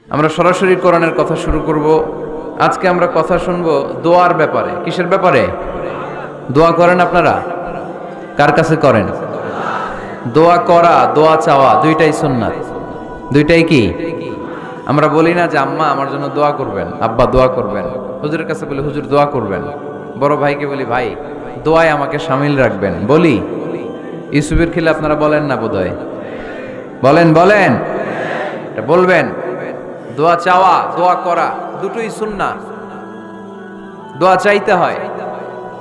আমরা সরাসরি কোরআনের কথা শুরু করব। আজকে আমরা কথা শুনবো দোয়ার ব্যাপারে। কিসের ব্যাপারে? দোয়া করেন আপনারা? কার কাছে করেন? দোয়া করা, দোয়া চাওয়া দুইটাই সুন্নাত। দুইটাই কি? আমরা বলি না যে আম্মা আমার জন্য দোয়া করবেন, আব্বা দোয়া করবেন। হুজুরের কাছে বলি হুজুর দোয়া করবেন। বড় ভাইকে বলি ভাই দোয়ায় আমাকে শামিল রাখবেন। বলি ইউসুফের খিলে আপনারা বলেন না বোধহয়? বলেন বলেন, এটা বলবেন। দোয়া চাওয়া, দোয়া করা দুটোই সুন্নাত। দোয়া চাইতে হয়,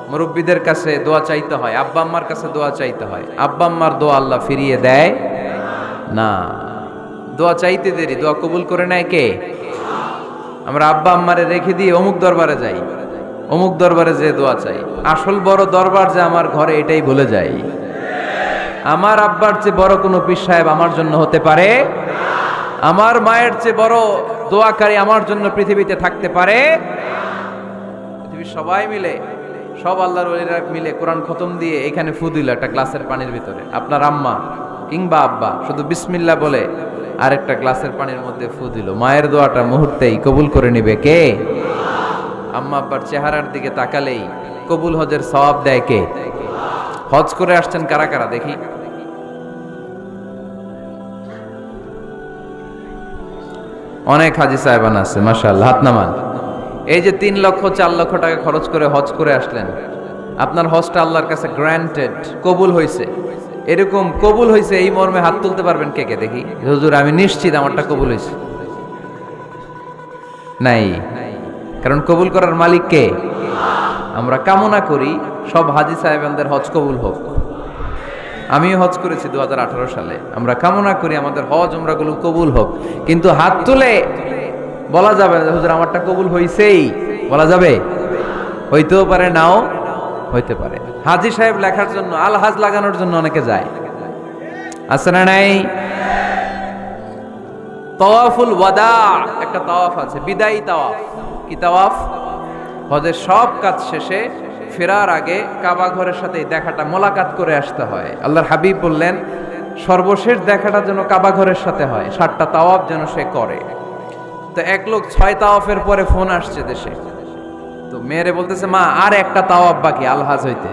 মুরব্বীদের কাছে দোয়া চাইতে হয়, আব্বা আম্মার কাছে দোয়া চাইতে হয়। আব্বা আম্মার দোয়া আল্লাহ ফিরিয়ে দেয় না। দোয়া চাইতে দেরি, দোয়া কবুল করে নেয় কে? আমরা আব্বা আম্মারে রেখে দিয়ে অমুক দরবারে যাই, অমুক দরবারে যে দোয়া চাই। আসল বড় দরবার যে আমার ঘরে, এটাই ভুলে যাই। আমার আব্বার চেয়ে বড় কোনো পীর সাহেব আমার জন্য হতে পারে, আমার মায়ের চেয়ে বড় দোয়াকারী আমার জন্য পৃথিবীতে থাকতে পারে। পৃথিবীর সবাই মিলে, সব আল্লাহর ওলিরা মিলে কোরআন খতম দিয়ে এখানে ফু দিল একটা গ্লাসের পানির ভিতরে। আপনার আম্মা কিংবা আব্বা শুধু বিসমিল্লাহ বলে আরেকটা গ্লাসের পানির মধ্যে ফু দিল, মায়ের দোয়াটা মুহূর্তেই কবুল করে নিবে কে? আম্মা আব্বার চেহারার দিকে তাকালেই কবুল হজের সওয়াব দেয় কে? হজ করে আসছেন কারা কারা দেখি? অনেক হাজি সাহেবান আছে মাশাআল্লাহ, হাত নামান। এই যে 3 লক্ষ 4 লক্ষ টাকা খরচ করে হজ করে আসলেন, আপনার হজটা আল্লাহর কাছে গ্র্যান্টেড, কবুল হয়েছে। এরকম কবুল হয়েছে এই মর্মে হাত তুলতে পারবেন কে কে দেখি? হুজুর আমি নিশ্চিত আমারটা কবুল হয়েছে। নাই, কারণ কবুল করার মালিক কে? আমরা কামনা করি সব হাজি সাহেবানদের হজ কবুল হোক। আমিও হজ করেছি 2018 সালে। আমরা কামনা করি আমাদের হজ উমরাগুলো কবুল হোক, কিন্তু হাত তুলে বলা যাবে না হুজুর আমারটা কবুল হইছেই, বলা যাবে? হইতেও পারে, নাও হইতে পারে। হাজি সাহেব লেখার জন্য, আল হাজ লাগানোর জন্য অনেকে যায়, আছে না নাই? তাওয়াফুল ওয়াদা একটা তাওয়াফ আছে, বিদায়ী তাওয়াফ। কি তাওয়াফ? হজের সব কাজ শেষে ফেরার আগে কাবা ঘরের সাথে দেখাটা, মোলাকাত করে আসতে হয়। আল্লাহর হাবিব বললেন সর্বশেষ দেখাটা যেন কাবা ঘরের সাথে হয়, 7টা তাওয়াফ যেন সে করে। তো এক লোক 6 তাওয়াফের পরে ফোন আসছে দেশে, তো মেয়েরে বলতেছে মা আর একটা তাওয়াফ বাকি আলহাজ হইতে,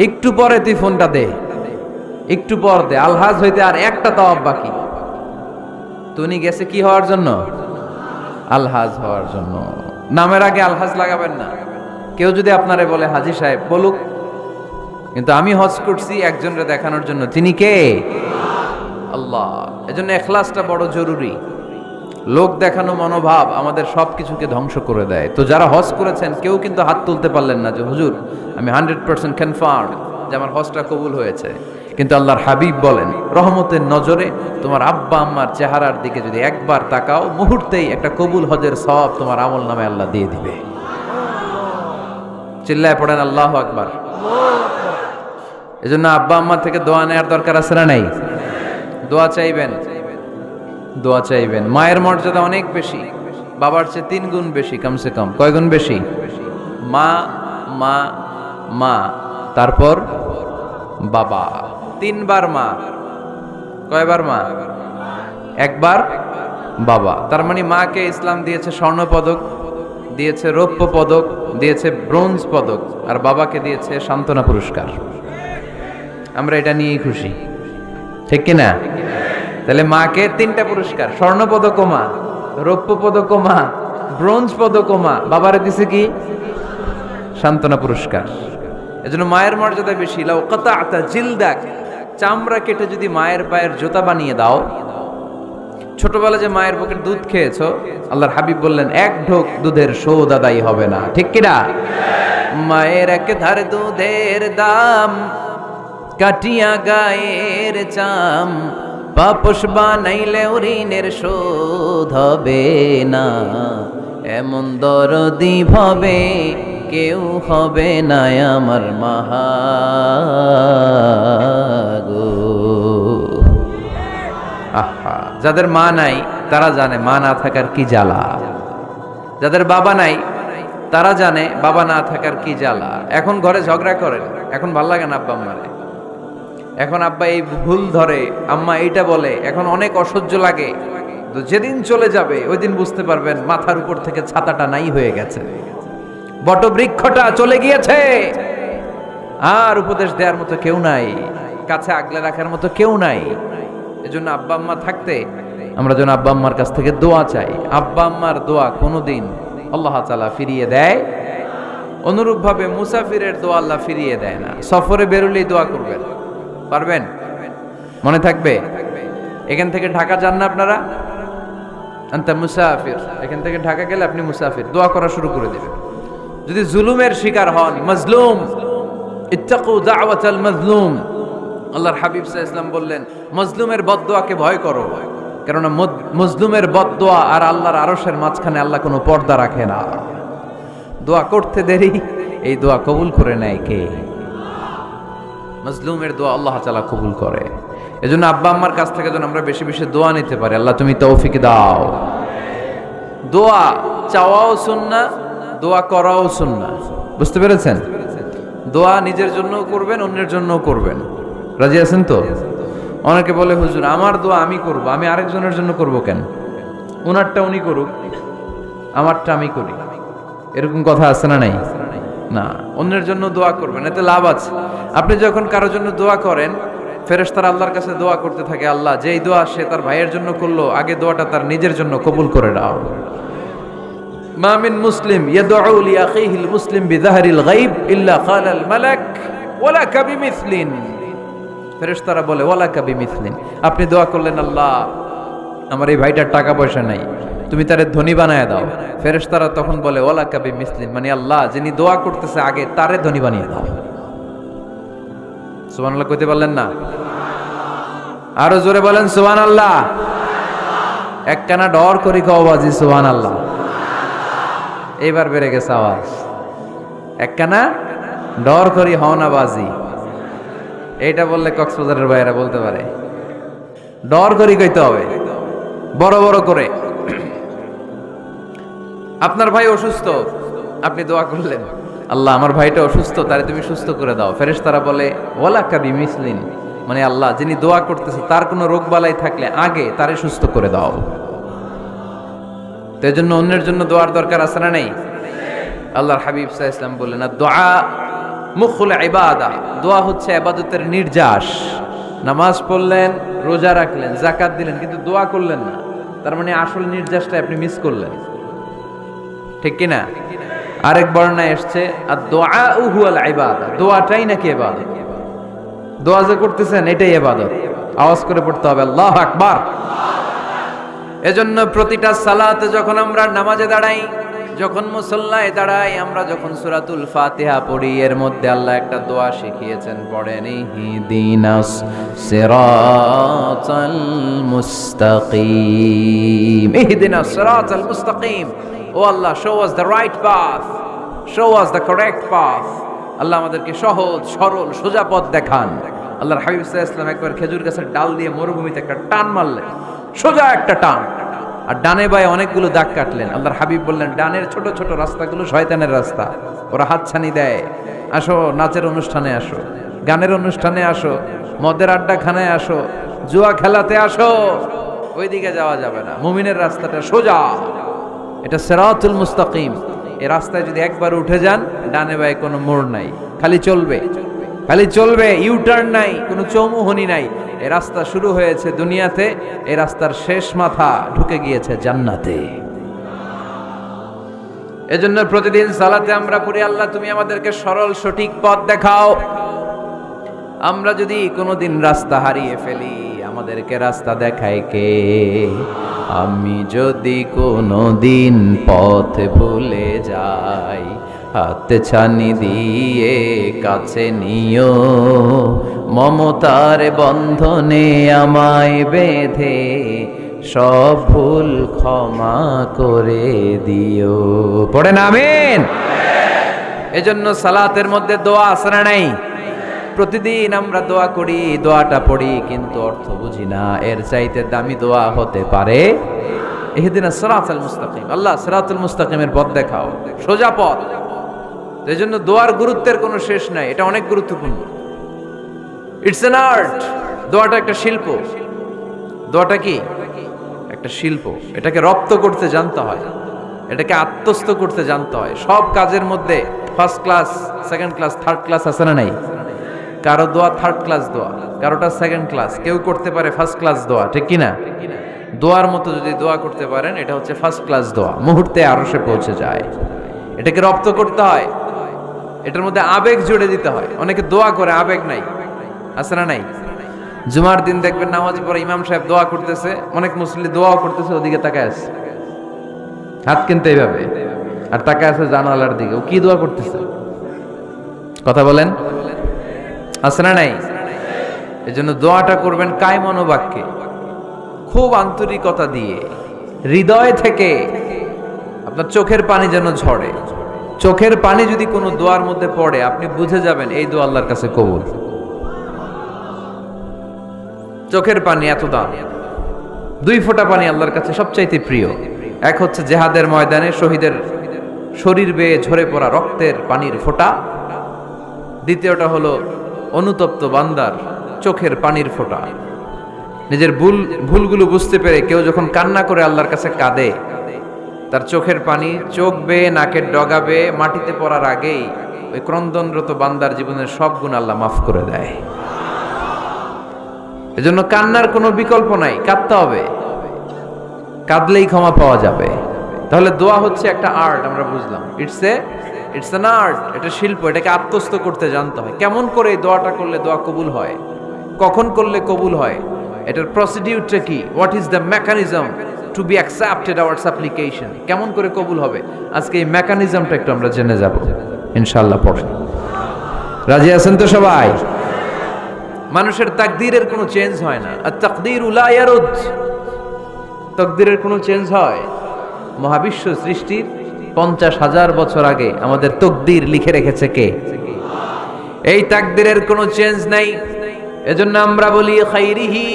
একটু পরে তুই ফোনটা দে, একটু পর দে, আলহাজ হইতে আর একটা তাওয়াফ বাকি। তো উনি গেছে কি হওয়ার জন্য? আলহাজ হওয়ার জন্য। নামের আগে আলহাজ লাগাবেন না। কেউ যদি আপনারে বলে হাজি সাহেব, বলুক, কিন্তু আমি হজ করছি একজনরে দেখানোর জন্য। তিনি কে? আল্লাহ। এজন্য ইখলাসটা বড় জরুরি। লোক দেখানো মনোভাব আমাদের সবকিছুকে ধ্বংস করে দেয়। তো যারা হজ করেছেন কেউ কিন্তু হাত তুলতে পারলেন না যে হুজুর আমি 100% কনফার্ম যে আমার হজটা কবুল হয়েছে। কিন্তু আল্লাহর হাবিব বলেন রহমতের নজরে তোমার আব্বা আম্মার চেহারার দিকে যদি একবার তাকাও, মুহূর্তেই একটা কবুল হজের সওয়াব তোমার আমল নামে আল্লাহ দিয়ে দিবে। চিল্লায় পড়েন আল্লাহু আকবার। এজন্য আব্বা আম্মা থেকে দোয়া নেওয়ার দরকার আছে না নাই? দোয়া চাইবেন, দোয়া চাইবেন। মায়ের মর্যাদা অনেক বেশি, বাবার চেয়ে 3 গুণ বেশি, কমসে কম। কয় গুণ বেশি? মা মা মা, তারপর বাবা। 3 বার মা। কয়বার মা? একবার বাবা। তার মানে মাকে ইসলাম দিয়েছে স্বর্ণ পদক, দিয়েছে রৌপ্য পদক, দিয়েছে ব্রোঞ্জ পদক, আর বাবাকে দিয়েছে সান্ত্বনা পুরস্কার। আমরা এটা নিয়েই খুশি, ঠিক কিনা? তাহলে মাকে 3টা পুরস্কার, স্বর্ণ পদক মা, রৌপ্য পদক মা, ব্রোঞ্জ পদক মা, বাবারে দিছে কি? সান্ত্বনা পুরস্কার। এজন্য মায়ের মর্যাদা বেশি। লাউ কাতাআতা জিলদাক, চামড়া কেটে যদি মায়ের পায়ের জুতা বানিয়ে দাও। ছোটবেলা যে মায়ের বুকের দুধ খেয়েছো, আল্লাহর হাবিব বললেন 1 ঢোক দুধের শোধ আদায় হবে না, ঠিক কিনা? মায়ের এক ধার দুধের দাম, কাটিয়া গায়ের চাম, পাপস বানাইলে ঋণের শোধ হবে না। এমন দরদি ভাবে কেউ হবে না আমার মাহাগো। আহা, যাদের মা নাই তারা জানে মা না থাকার কি জ্বালা। যাদের বাবা নাই তারা জানে বাবা না থাকার কি জ্বালা। এখন ঘরে ঝগড়া করেন, এখন ভাল লাগে না আব্বা আম্মারে, এখন আব্বা এই ভুল ধরে, আম্মা এইটা বলে, এখন অনেক অসহ্য লাগে। তো যেদিন চলে যাবে ওই দিন বুঝতে পারবেন মাথার উপর থেকে ছাতাটা নাই হয়ে গেছে, বটবৃক্ষটা চলে গিয়েছে, আর উপদেশ দেওয়ার মতো কেউ নাই, কাছে আগলে রাখার মতো কেউ নাই। এজন্য আব্বা আম্মা থাকতে আমরা যেন আব্বা আম্মার কাছ থেকে দোয়া চাই। আব্বা আম্মার দোয়া কোনোদিন আল্লাহ তাআলা ফিরিয়ে দেয়, অনুরূপভাবে মুসাফিরের দোয়া আল্লাহ ফিরিয়ে দেয় না। সফরে বেরোলেই দোয়া করবেন, পারবেন? মনে থাকবে? এখান থেকে ঢাকা যান না আপনারা, আনতা মুসাফির, এখান থেকে ঢাকা গেলে আপনি মুসাফির, দোয়া করা শুরু করে দেবেন। যদি জুলুমের শিকার হন, মাজলুম, ইত্তাকু দাওয়াতাল মাজলুম, আল্লাহর হাবিব সাল্লাল্লাহু আলাইহি ওয়াসাল্লাম বললেন মজলুমের বদদোয়াকে ভয় করো, কেননা মজলুমের বদদোয়া আর আল্লাহর আরশের মাঝখানে আল্লাহ কোনো পর্দা রাখে না। দোয়া করতে দেরি, এই দোয়া কবুল করে নেয় কে? মজলুমের দোয়া আল্লাহ তাআলা কবুল করে। এজন্য আব্বা আম্মার কাছ থেকে যেন আমরা বেশি বেশি দোয়া নিতে পারি। আল্লাহ তুমি তৌফিক দাও। দোয়া চাওয়াও সুন্নাহ, দোয়া করাও সুন্নাহ। বুঝতে পেরেছেন? দোয়া নিজের জন্যও করবেন, অন্যের জন্যও করবেন। রাজি আছেন তো? অনেকে বলে হুজুর আমার দোয়া আমি করব, আমি আরেকজনের জন্য করব কেন? ওনারটা উনি করুক, আমারটা আমি করি, এরকম কথা আছে না নাই? না, অন্যের জন্য দোয়া করবেন, এতে লাভ আছে। আপনি যখন কারোর জন্য দোয়া করেন, ফেরেশতারা আল্লাহর কাছে দোয়া করতে থাকে, আল্লাহ যেই দোয়া সে তার ভাইয়ের জন্য করলো, আগে দোয়াটা তার নিজের জন্য কবুল করে দাও। মা মিন মুসলিম ইয়াদউ লিআখিহিল মুসলিম বিযাহরিল গায়ব ইল্লা ক্বালাল মালাক ওয়ালাকা বিমিসলিন। ফেরেশতারা বলে ওয়ালাকা বিমিসলিন, আপনি দোয়া করলেন আল্লাহ আমার এই ভাইটার টাকা পয়সা নাই, তুমি তারে ধনী বানায় দাও। ফেরেশতারা তখন বলে ওয়ালাকা বিমিসলিন, মানে আল্লাহ যিনি দোয়া করতেছে আগে তারে ধনী বানিয়ে দাও। সুবহানাল্লাহ কইতে পারলেন না? আরো জোরে বলেন সুবহানাল্লাহ। একখানা ডর করি কও বাজি সুবহানাল্লাহ। এইবার বেড়ে গেছে আওয়াজ। একখানা ডর করি হও না বাজি, এইটা বললে কক্সবাজারের ভাইয়েরা বলতে পারে। ডর করি কইতে হবে বড় বড় করে। আপনার ভাই অসুস্থ, আপনি দোয়া করলেন আল্লাহ আমার ভাইটা অসুস্থ, তারে তুমি সুস্থ করে দাও। ফেরেশতারা বলে ওয়ালাকা বিমিসলিন, মানে আল্লাহ যিনি দোয়া করতেছে তার কোনো রোগ বালাই থাকলে আগে তারে সুস্থ করে দাও। তো এজন্য অন্যের জন্য দোয়ার দরকার আছে না নেই? আল্লাহর হাবিব সাল্লাল্লাহু আলাইহি ওয়াসাল্লাম বললেন দোয়া মুখুল ইবাদা, দোয়া হচ্ছে ইবাদতের নির্যাস। নামাজ পড়লেন, রোজা রাখলেন, যাকাত দিলেন, কিন্তু দোয়া করলেন না, তার মানে আসল নির্যাসটা আপনি মিস করলেন, ঠিক কি না? আরেক বর্ণনায় এসেছে আদ-দুআউ হুয়াল ইবাদা, দোয়াটাই নাকি ইবাদত। দোয়া যে করতেছেন এটাই ইবাদত। আওয়াজ করে পড়তে হবে আল্লাহু আকবার। এজন্য প্রতিটা সালাতে যখন আমরা নামাজে দাঁড়াই, যখন মুসল্লায় দাঁড়াই, আমরা যখন সূরাতুল ফাতিহা পড়ি, এর মধ্যে আল্লাহ একটা দোয়া শিখিয়েছেন, পড়েন ইহদিনাস সিরাতাল মুস্তাকিম। ইহদিনাস সিরাতাল মুস্তাকিম, O Allah show us the right path, show us the correct path. Allah আমাদেরকে সহজ সরল সোজা পথ দেখান। আল্লাহর হাবিব সাল্লাল্লাহু আলাইহি ওয়াসাল্লাম একবার খেজুর গাছের ডাল দিয়ে মরুভূমিতে একটা টান মারলেন, সোজা একটা টান, আর ডানে বায়ে অনেকগুলো দাগ কাটলেন। আল্লাহর হাবিব বললেন ডানের ছোট ছোট রাস্তাগুলো শয়তানের রাস্তা, ওরা হাতছানি দেয়। আসো নাচের অনুষ্ঠানে আসো, গানের অনুষ্ঠানে আসো, মদের আড্ডাখানায় আসো, জুয়া খেলাতে আসো, ওইদিকে যাওয়া যাবে না। মুমিনের রাস্তাটা সোজা, এটা সিরাতুল মুস্তাকিম। এই রাস্তায় যদি একবার উঠে যান, ডানে বায়ে কোনো মোড় নাই, খালি চলবে, খালি চলবে, ইউটার্ন নাই, কোনো চৌমুহনী নাই। এই রাস্তা শুরু হয়েছে দুনিয়াতে, এই রাস্তার শেষ মাথা ঢুকে গিয়েছে জান্নাতে। এজন্য প্রতিদিন সালাতে আমরা পড়ি আল্লাহ তুমি আমাদেরকে সরল সঠিক পথ দেখাও। আমরা যদি কোনোদিন রাস্তা হারিয়ে ফেলি, আমাদেরকে রাস্তা দেখায় কে? আমি যদি কোনোদিন পথ ভুলে যাই, হাত ছানি দিয়ে কাছে নিও, মমতার বন্ধনে আমায় বেঁধে সব ভুল ক্ষমা করে দিও। পড়েন আমিন। এজন্য সালাতের মধ্যে দোয়া আছে না নাই? প্রতিদিন আমরা দোয়া করি, দোয়াটা পড়ি, কিন্তু অর্থ বুঝি না। এর চাইতে দামি দোয়া হতে পারে ইহদিনাস সিরাতাল মুস্তাকিম, আল্লাহ সিরাতুল মুস্তাকিমের পথ দেখাও, সোজা পথ। এই জন্য দোয়ার গুরুত্বের কোনো শেষ নাই, এটা অনেক গুরুত্বপূর্ণ। ইটস অ্যান আর্ট, দোয়াটা একটা শিল্প। দোয়াটা কি? একটা শিল্প। এটাকে রপ্ত করতে জানতে হয়, এটাকে আত্মস্থ করতে জানতে হয়। সব কাজের মধ্যে first class, second class, third class আছে না নাই? কারো দোয়া থার্ড ক্লাস দোয়া, কারোটা সেকেন্ড ক্লাস, কেউ করতে পারে ফার্স্ট ক্লাস দোয়া, ঠিক কিনা? দোয়ার মতো যদি দোয়া করতে পারেন, এটা হচ্ছে ফার্স্ট ক্লাস দোয়া, মুহূর্তে আরশে পৌঁছে যায়। এটাকে রপ্ত করতে হয়, এটার মধ্যে আবেগ জুড়ে দিতে হয়। অনেকে দোয়া করে আবেগ নাই, আছে না নাই? জুমার দিন দেখবেন নামাজ পড়ে ইমাম সাহেব দোয়া করতেছে, অনেক মুসল্লি দোয়াও করতেছে, ওদিকে তাকায় আছে, হাত কিনতে এইভাবে, আর তাকায় আছে জানালার দিকে, ও কি দোয়া করতেছে? কথা বলেন, আছে না নাই? এজন্য দোয়াটা করবেন কায় মনোবাক্যে, খুব আন্তরিকতা দিয়ে, হৃদয় থেকে। আপনার চোখের পানি যেন ঝরে। চোখের পানি যদি কোনো দোয়ার মধ্যে পড়ে, আপনি বুঝে যাবেন এই দোয়া আল্লাহর কাছে কবুল। চোখের পানি এত দাম। 2 ফোঁটা পানি আল্লাহর কাছে সবচাইতে প্রিয়। এক হচ্ছে জেহাদের ময়দানে শহীদের শরীর বেয়ে ঝরে পড়া রক্তের পানির ফোঁটা। দ্বিতীয়টা হলো অনুতপ্ত বান্দার চোখের পানির ফোঁটা। নিজের ভুলগুলো বুঝতে পেরে কেউ যখন কান্না করে আল্লাহর কাছে কাঁদে, তার চোখের পানি চোখ বেয়ে নাকের ডগা বেয়ে মাটিতে পড়ার আগেই ওই ক্রন্দনরত বান্দার জীবনের সব গুণ আল্লাহ মাফ করে দেয়। এজন্য কান্নার কোনো বিকল্প নাই, কাঁদতে হবে, কাঁদলেই ক্ষমা পাওয়া যাবে। তাহলে দোয়া হচ্ছে একটা আর্ট, আমরা বুঝলাম। ইটস অ্যান আর্ট, এটা শিল্প। এটাকে আত্মস্থ করতে জানতে হয়। কেমন করে এই দোয়াটা করলে দোয়া কবুল হয়, কখন করলে কবুল হয়, এটার প্রসিডিউরটা কি, what is the mechanism two be accepted hour সাপ্লিকেশন, কেমন করে কবুল হবে, আজকে এই মেকানিজমটা একটু আমরা জেনে যাব ইনশাআল্লাহ। পড়েন, রাজি আছেন তো সবাই? মানুষের তাকদীরের কোনো চেঞ্জ হয় না। আর তাকদীর লা ইয়ারুদ, তাকদীরের কোনো চেঞ্জ হয়? মহাবিশ্ব সৃষ্টির 50,000 বছর আগে আমাদের তাকদীর লিখে রেখেছে কে? এই তাকদীরের কোনো চেঞ্জ নাই। এজন্য আমরা বলি খাইরিহি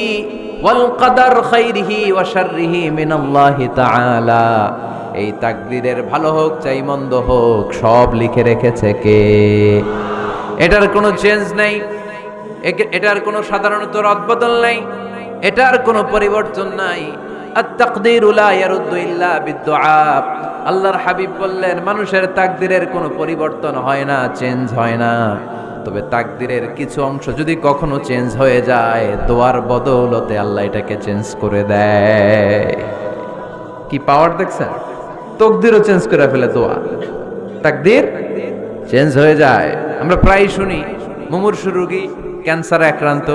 ওয়াল কদর, খাইরিহি ওয়া শাররিহি মিনাল্লাহি তাআলা। এই তাকদীরের ভালো হোক চাই মন্দ হোক, সব লিখে রেখেছে কে? এটার কোনো চেঞ্জ নাই, এটার কোনো সাধারণত রদবদল নাই, এটার কোনো পরিবর্তন নাই। আত-তাকদীরু লা ইয়ারুদ্দু ইল্লা বিদ-দুআ। আল্লাহর হাবিব বললেন, মানুষের তাকদীরের কোনো পরিবর্তন হয় না, চেঞ্জ হয় না। তবে তাকদীরের কিছু অংশ যদি কখনো চেঞ্জ হয়ে যায়, দোয়ার বদৌলতে আল্লাহ এটাকে চেঞ্জ করে দেয়। কি পাওয়ার দেখছেন? তাকদীরও চেঞ্জ করে ফেলে দোয়া, তাকদীর চেঞ্জ হয়ে যায়। আমরা প্রায় শুনি মুমূর্ষু রোগী, ক্যান্সারে আক্রান্ত,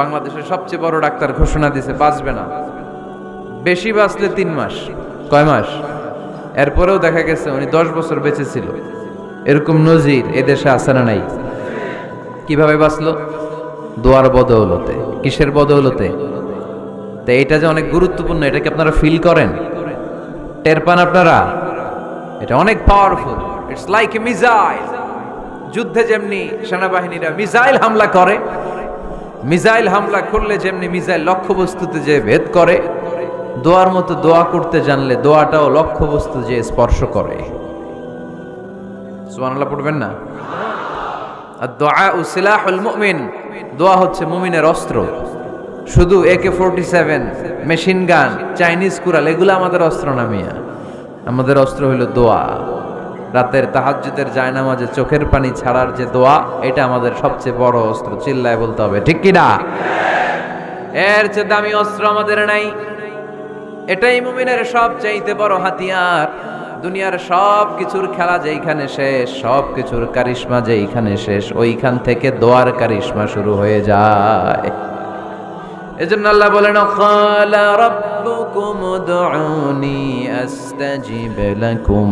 বাংলাদেশের সবচেয়ে বড় ডাক্তার ঘোষণা দিয়েছে বাঁচবে না, বেশি বাঁচলে 3 মাস। কয় মাস? এরপরেও দেখা গেছে উনি 10 বছর বেঁচে ছিল। এরকম নজির এদেশে আছে না নাই? কিভাবে বাঁচলো? দোয়ার বদৌলতে। কিসের বদৌলতে? তো এটা যে অনেক গুরুত্বপূর্ণ, এটা কি আপনারা ফিল করেন, টের পান আপনারা? এটা অনেক powerful. It's like a missile. যুদ্ধে যেমনি সেনাবাহিনীরা মিসাইল হামলা করে, মিসাইল হামলা করলে যেমনি মিসাইল লক্ষ্যবস্তুতে যে ভেদ করে, দোয়ার মতো দোয়া করতে জানলে দোয়াটাও লক্ষ্যবস্তু যে স্পর্শ করে। সুবহানাল্লাহ পড়বেন না? আর দোয়া সিলাহুল মুমিন, দোয়া হচ্ছে মুমিনের অস্ত্র। শুধু AK-47, machine gun, Chinese Corel এগুলো আমাদের অস্ত্র না মিয়া। আমাদের অস্ত্র হলো দোয়া। রাতের তাহাজ্জুদের জায়নামাজে চোখের পানি ছাড়ার যে দোয়া, এটা আমাদের সবচেয়ে বড় অস্ত্র। চিল্লায় বলতে হবে, ঠিক কি না? এর চেয়ে দামি অস্ত্র আমাদের নাই। এটাই মুমিনের সবচাইতে বড় হাতিয়ার। দুনিয়ার সব কিছুর খেলা যেইখানে শেষ, সব কিছুর কারিশমা যেইখানে শেষ, ওইখান থেকে দোয়ার কারিশমা শুরু হয়ে যায়। এজন্য আল্লাহ বলেন, ক্বালা রাব্বুকুম উদউনি আস্তাজিব লাকুম।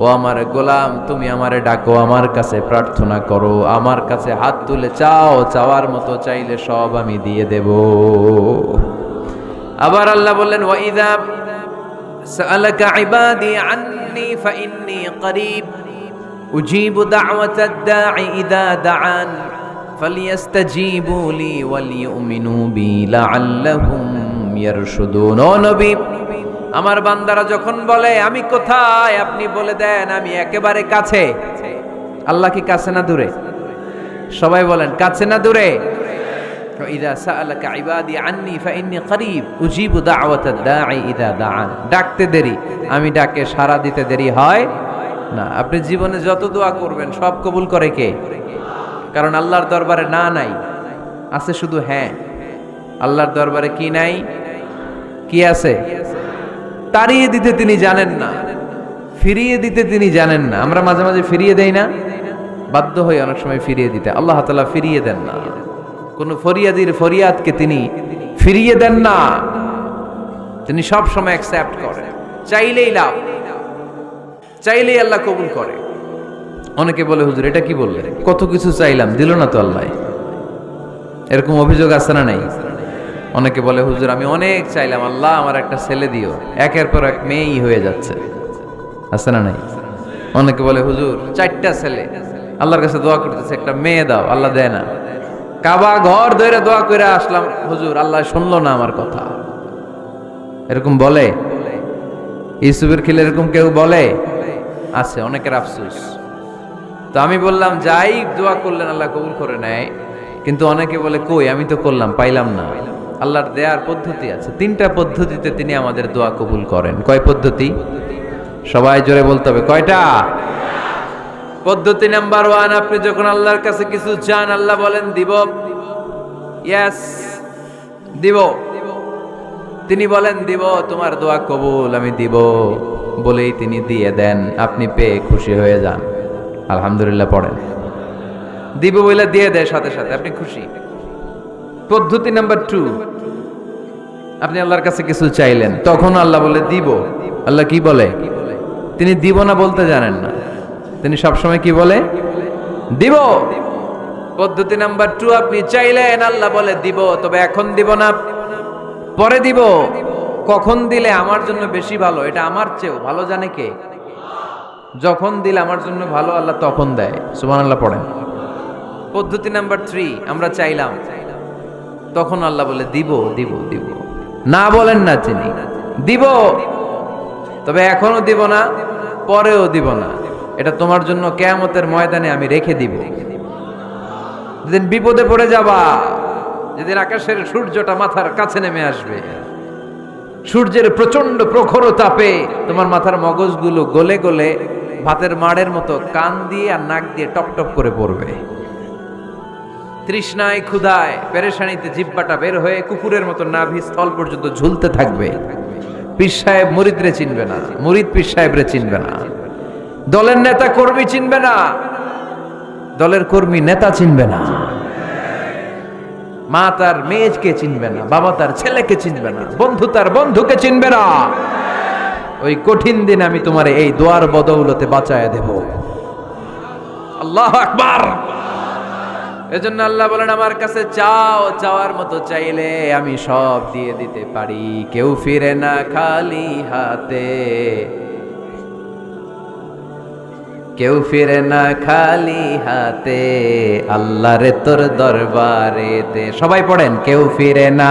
ও আমার গোলাম, তুমি আমারে ডাকো, আমার কাছে প্রার্থনা করো, আমার কাছে হাত তুলে চাও, চাওয়ার মতো চাইলে সব আমি দিয়ে দেব। আবার আল্লাহ বললেন, ওয়া ইযা সাআলাকা ইবাদি আন্নী ফাইন্নী করিব উজিবু দাওয়াতাদ দাঈ ইযা দাআন ফালিয়াস্তাজিবু লি ওয়ালিউমিনু বি লাআল্লাহুম ইয়ারশুদুন। ও নবী, আমার বান্দারা যখন বলে আমি কোথায়, আপনি বলে দেন আমি একেবারে কাছে। আল্লাহ কি কাছে না দূরে? সবাই বলেন, কাছে না দূরে? وإذا سألك عبادي عني فإني قريب أجيب دعوة الداعي إذا دعان। ডাকতে দেরি, আমি ডাকে সাড়া দিতে দেরি হয় না। আপনি জীবনে যত দোয়া করবেন সব কবুল করে কে? কারণ আল্লাহর দরবারে না নাই, আছে শুধু হ্যাঁ। আল্লাহর দরবারে কি নাই? কি আছে? তাড়িয়ে দিতে তিনি জানেন না, ফিরিয়ে দিতে তিনি জানেন না। আমরা মাঝে মাঝে ফিরিয়ে দেই না, বাধ্য হয়ে অনেক সময় ফিরিয়ে দিতে। আল্লাহ তাআলা ফিরিয়ে দেন না, কোন ফরিয়াদির ফরিয়াদকে তিনি ফিরিয়ে দেন না, তিনি সব সময় অ্যাকসেপ্ট করেন। চাইলেই লাভ, চাইলেই আল্লাহ কবুল করে। অনেকে বলে হুজুর এটা কি বললেন, কত কিছু চাইলাম দিল না তো আল্লাহ, এরকম অভিযোগ আছে না নাই? অনেকে বলে হুজুর আমি অনেক চাইলাম আল্লাহ আমার একটা ছেলে দিও, একের পর এক মেয়েই হয়ে যাচ্ছে, আছে না নাই? অনেকে বলে হুজুর 4টা ছেলে, আল্লাহর কাছে দোয়া করতেছে একটা মেয়ে দাও, আল্লাহ দেয় না। কাবা ঘর ধরে দোয়া করে আসলাম হুজুর আল্লাহ শুনলো না আমার কথা, এরকম বলে? ইউসুফের খিলে এরকম কেউ বলে? আছে, অনেকের আফসোস। তো আমি বললাম যাই দোয়া করলেন আল্লাহ কবুল করে নেয়, কিন্তু অনেকে বলে কই আমি তো করলাম পাইলাম না। আল্লাহর দেয়ার পদ্ধতি আছে, 3টা পদ্ধতিতে তিনি আমাদের দোয়া কবুল করেন। কয় পদ্ধতি? সবাই জোরে বলতে হবে, কয়টা? পদ্ধতি নাম্বার 1, আপনি যখন আল্লাহর কাছে কিছু চান আল্লাহ বলেন দিব, ইয়েস দিব। তিনি বলেন দিব, তোমার দোয়া কবুল, আমি দিব বলেই তিনি দিয়ে দেন। আপনি পেয়ে খুশি হয়ে যান, আলহামদুলিল্লাহ পড়েন। দিব বলে দিয়ে দেয় সাথে সাথে, আপনি খুশি। পদ্ধতি নাম্বার 2, আপনি আল্লাহর কাছে কিছু চাইলেন, তখন আল্লাহ বলে দিব। আল্লাহ কি বলে? তিনি দিব না বলতে জানেন না, তিনি সবসময় কি বলে? দিব। পদ্ধতি নাম্বার 2, আপনি চাইলেন আল্লাহ বলে দিব, তবে এখন দিব না, পরে দিব। কখন দিলে আমার জন্য বেশি ভালো, এটা আমার চেয়েও ভালো জানে কে? যখন দিলে আমার জন্য ভালো আল্লাহ তখন দেয়, সুবহানাল্লাহ পড়েন। পদ্ধতি নাম্বার 3, আমরা চাইলাম, তখন আল্লাহ বলে দিব দিব দিব, না বলেন না তিনি, দিব তবে এখনো দিব না, পরেও দিব না, এটা তোমার জন্য কিয়ামতের ময়দানে আমি রেখে দিব। যেদিন বিপদে পড়ে যাবা, যেদিন আকাশের সূর্যটা মাথার কাছে নেমে আসবে, সূর্যের প্রচন্ড প্রখর তাপে তোমার মাথার মগজগুলো গলে গলে ভাতের মাড়ের মতো কান দিয়ে আর নাক দিয়ে টপ টপ করে পড়বে। তৃষ্ণায় ক্ষুধায় পেরেশানিতে জিহ্বাটা বের হয়ে কুকুরের মতো নাভি স্থল পর্যন্ত ঝুলতে থাকবে। পীর সাহেব মুরিদরে চিনবে না, মুরিদ পীর সাহেবরে চিনবে না, দলের নেতা কর্মী চিনবে না, দলের কর্মী নেতা চিনবে না, মা তার মেয়েকে চিনবে না, বাবা তার ছেলেকে চিনবে না, বন্ধু তার বন্ধুকে চিনবে না। ওই কঠিন দিন আমি তোমার এই দোয়ার বদৌলতে বাঁচায় দেব। আল্লাহু আকবার। এজন্য আল্লাহ বলেন আমার কাছে চাও, চাওয়ার মতো চাইলে আমি সব দিয়ে দিতে পারি। কেউ ফিরে না খালি হাতে, কেউ ফিরে না খালি হাতে, আল্লাহরে তোর দরবারেতে। সবাই পড়েন, কেউ ফিরে না।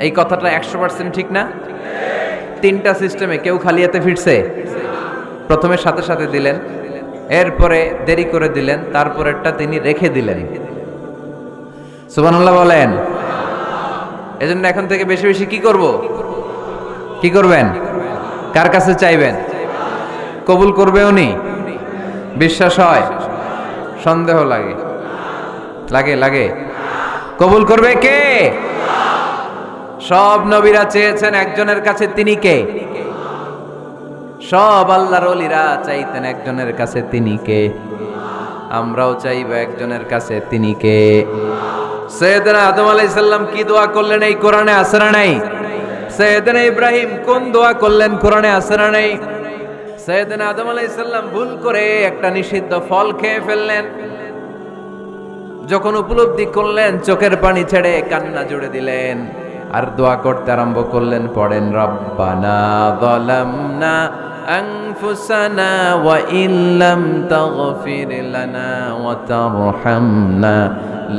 এই কথাটা 100% ঠিক না? 3টা সিস্টেমে কেউ খালি হাতে ফিরছে? প্রথমে সাথে সাথে দিলেন, এরপরে দেরি করে দিলেন, তারপরেরটা তিনি রেখে দিলেন। সুবহানাল্লাহ বলেন। এজন্য এখন থেকে বেশি বেশি কি করব? কি করবেন? কার কাছে চাইবেন? কবুল করবে উনি? বিশ্বাস হয়? সন্দেহ লাগে? লাগে লাগে? কবুল করবে কে? সব নবীরা চেয়েছেন একজনের কাছে, তিনি কে? সব আল্লাহর ওলিরা চাইতেন একজনের কাছে, তিনি কে? আমরাও চাইব একজনের কাছে, তিনি কে? সাইয়েদনা আদম আলাইহিস সালাম কি দোয়া করলেন এই কোরআনে আছে না নাই? সাইয়েদনা ইব্রাহিম কোন দোয়া করলেন কোরআনে আছে না নাই? সাইয়েদনা আদম আলাইহিস সালাম ভুল করে একটা নিষিদ্ধ ফল খেয়ে ফেললেন, যখন উপলব্ধি করলেন চোখের পানি ছেড়ে কান্না জুড়ে দিলেন আর দোয়া করতে আরম্ভ করলেন। পড়েন, রব্বানা যালামনা আনফুসানা ওয়া ইল্লাম তাগফির লানা ওয়া তারহামনা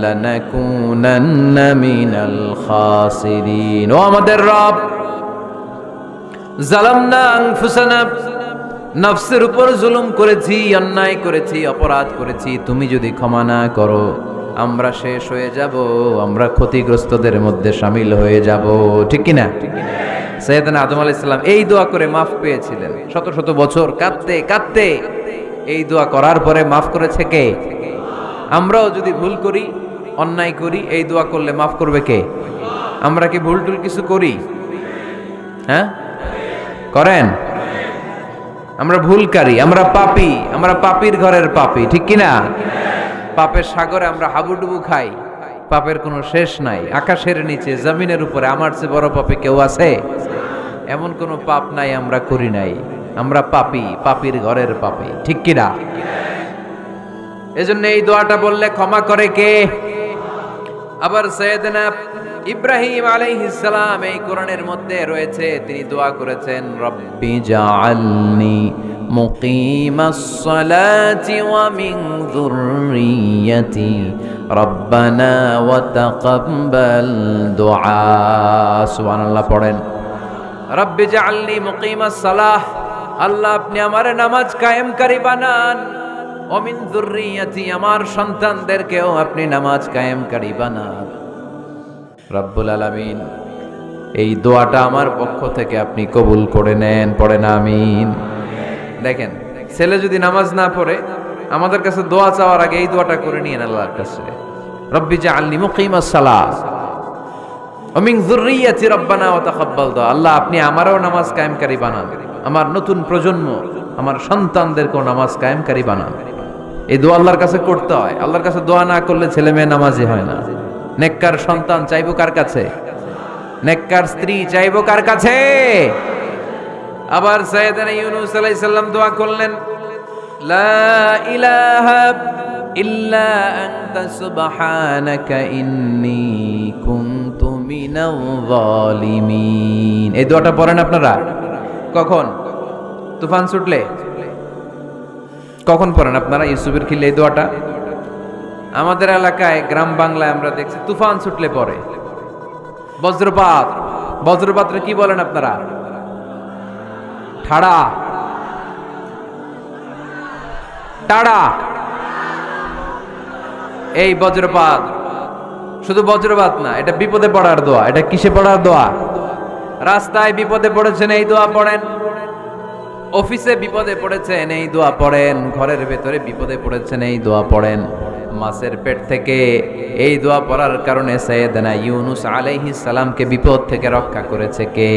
লানাকুনান্না মিনাল খাসিরিন। ও আমাদের রব, যালামনা আনফুসানা, নফসের উপর জুলুম করেছি, অন্যায় করেছি, অপরাধ করেছি, তুমি যদি ক্ষমা না করো আমরা শেষ হয়ে যাব, আমরা ক্ষতিগ্রস্তদের মধ্যে শামিল হয়ে যাব। ঠিক কিনা? সাইয়েদনা আদম আলাইহিস সালাম এই দোয়া করে মাফ পেয়েছিলেন। শত শত বছর কাঁদতে কাঁদতে এই দোয়া করার পরে মাফ করেছে কে? আমরাও যদি ভুল করি, অন্যায় করি, এই দোয়া করলে মাফ করবে কে? আমরা কি ভুল টুল কিছু করি? হ্যাঁ, করেন? আমরা ভুলকারী, আমরা পাপী, আমরা পাপীর ঘরের পাপী। ঠিক কিনা? পাপের সাগরে আমরা হাবুডুবু খাই, পাপের কোনো শেষ নাই। আকাশের নিচে, জমিনের উপরে আমার চেয়ে বড় পাপী কেউ আছে? এমন কোনো পাপ নাই আমরা করি নাই। আমরা পাপী, পাপীর ঘরের পাপী। ঠিক কিনা? এজন্য এই দোয়াটা বললে ক্ষমা করে কে? আবার সাইয়েদনা ইব্রাহিম আলাইহিস সালাম এই কোরআনের মধ্যে রয়েছে, তিনি দোয়া করেছেন, রব্বি জাআলনি মুকিমাস সালাতি ওয়া মিন যুররিয়্যাতি রব্বানা ওয়া তাকাব্বাল দুআ। সুবহানাল্লাহ পড়েন। রব্বি জাআলনি মুকিমাস সালাহ, আল্লাহ আপনি আমার নামাজ কায়েমকারী বানান। ওয়া মিন যুররিয়্যাতি, আমার সন্তানদেরকেও আপনি নামাজ কায়েমকারী বানান। রব্বুল আলামিন এই দোয়াটা আমার পক্ষ থেকে আপনি কবুল করে নেন। পড়েন আমিন। দেখেন, ছেলে যদি নামাজ না পড়ে আমাদের কাছে দোয়া চাওয়ার আগে এই দোয়াটা করে নিয়েন আল্লাহর কাছে, রব্বি জাআলনি মুকিমাস সালাহ ওয়া মিন যুররিয়্যাতি রব্বানা ওয়া তাকাব্বাল দুআ। আল্লাহ আপনি আমারও নামাজ কায়েমকারী বানান, আমার নতুন প্রজন্ম, আমার সন্তানদেরকেও নামাজ কায়েমকারী বানান। এই দোয়া আল্লাহর কাছে করতে হয়। আল্লাহর কাছে দোয়া না করলে ছেলে মেয়ে নামাজি হয় না। নেককার সন্তান চাইবো কার কাছে? নেককার স্ত্রী চাইবো কার কাছে? আবার সাইয়েদনা ইউনূস আলাইহিস সালাম দোয়া করলেন, লা ইলাহা ইল্লা আনতা সুবহানাকা ইন্নী কুনতু মিনাল যালিমিন। এই দোয়াটা পড়েন আপনারা? কখন? তুফান ছুটলে? কখন পড়েন আপনারা ইউসুফের খিলে এই দোয়াটা? আমাদের এলাকায়, গ্রাম বাংলায় আমরা দেখছি তুফান ছুটলে পড়ে। বজ্রপাত, বজ্রপাতরে কি বলেন আপনারা? ঠাড়া, টাড়া। এই বজ্রপাত শুধু বজ্রপাত না, এটা বিপদে পড়ার দোয়া। এটা কিসে পড়ার দোয়া? রাস্তায় বিপদে পড়েছেন এই দোয়া পড়েন, অফিসে বিপদে পড়েছেন এই দোয়া পড়েন, ঘরের ভেতরে বিপদে পড়েছেন এই দোয়া পড়েন। মাছের পেট থেকে এই দোয়া পড়ার কারণে সাইয়েদনা ইউনূস আলাইহিস সালামকে বিপদ থেকে রক্ষা করেছে কে?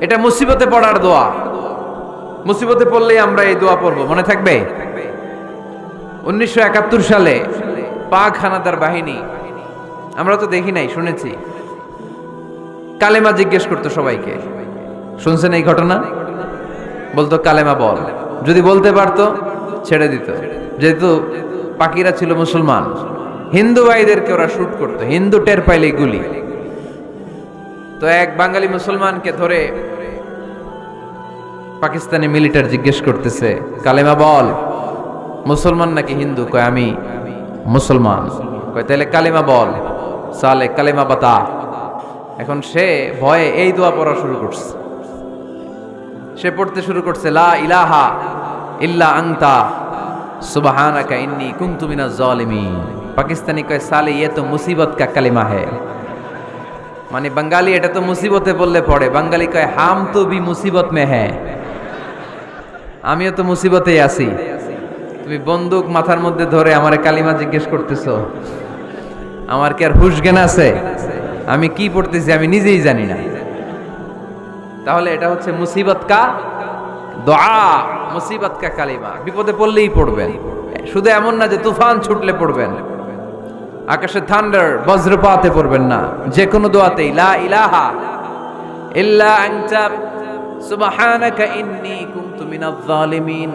এটা মুসিবতে পড়ার দোয়া। মুসিবতে পড়লেই আমরা এই দোয়া পড়বো, মনে থাকবে? 1971 সালে পাক হানাদার বাহিনী, আমরা তো দেখি নাই, শুনেছি, কালেমা জিজ্ঞেস করতো সবাইকে। শুনছেন এই ঘটনা? বলতো কালেমা বল, যদি বলতে পারতো ছেড়ে দিত। যেহেতু পাকিরা ছিল মুসলমান, হিন্দু ভাইদেরকে ওরা শুট করতো, হিন্দু টের পাইলে গুলি। তো এক বাঙালি মুসলমানকে ধরে পাকিস্তানি মিলিটার জিজ্ঞেস করতেছে, কালেমা বল। মুসলমান নাকি হিন্দু? কয় আমি মুসলমান। কয় তাহলে কালেমা বল। সালে কালেমা বাতা। এখন সে ভয়ে এই দোয়া পড়া শুরু করছে। সে পড়তে শুরু করছে, লা ইলাহা ইল্লা আনতা সুবহানাকা ইন্নী কুনতু মিনাজ জালিমিন। পাকিস্তানি কয় সালে ये तो मुसीबत का कलिमा है। মানে বাঙালি এটা তো মুসিবতে বললে পড়ে, বাঙালি কয় হাম তো ভি মুসিবত মে হ্যায়, আমিও তো মুসিবতেই আছি। তুমি বন্দুক মাথার মধ্যে ধরে আমারে কালিমা জিজ্ঞেস করতেছো, আমার কি আর হুশ জ্ঞান আছে? আমি কি পড়তেছি আমি নিজেই জানি না। তাহলে এটা হচ্ছে মুসিবত কা দোয়া, মুসিবত কা কালিমা। বিপদে পড়লেই পড়বেন, শুধু এমন না যে তুফান ছুটলে পড়বেন, আকাশে থান্ডার বজ্রপাতে পড়বেন না। যে কোনো দোয়াতেই লা ইলাহা ইল্লা আনতা সুবহানাকা ইন্নী কুনতু মিনাজ জালিমিন।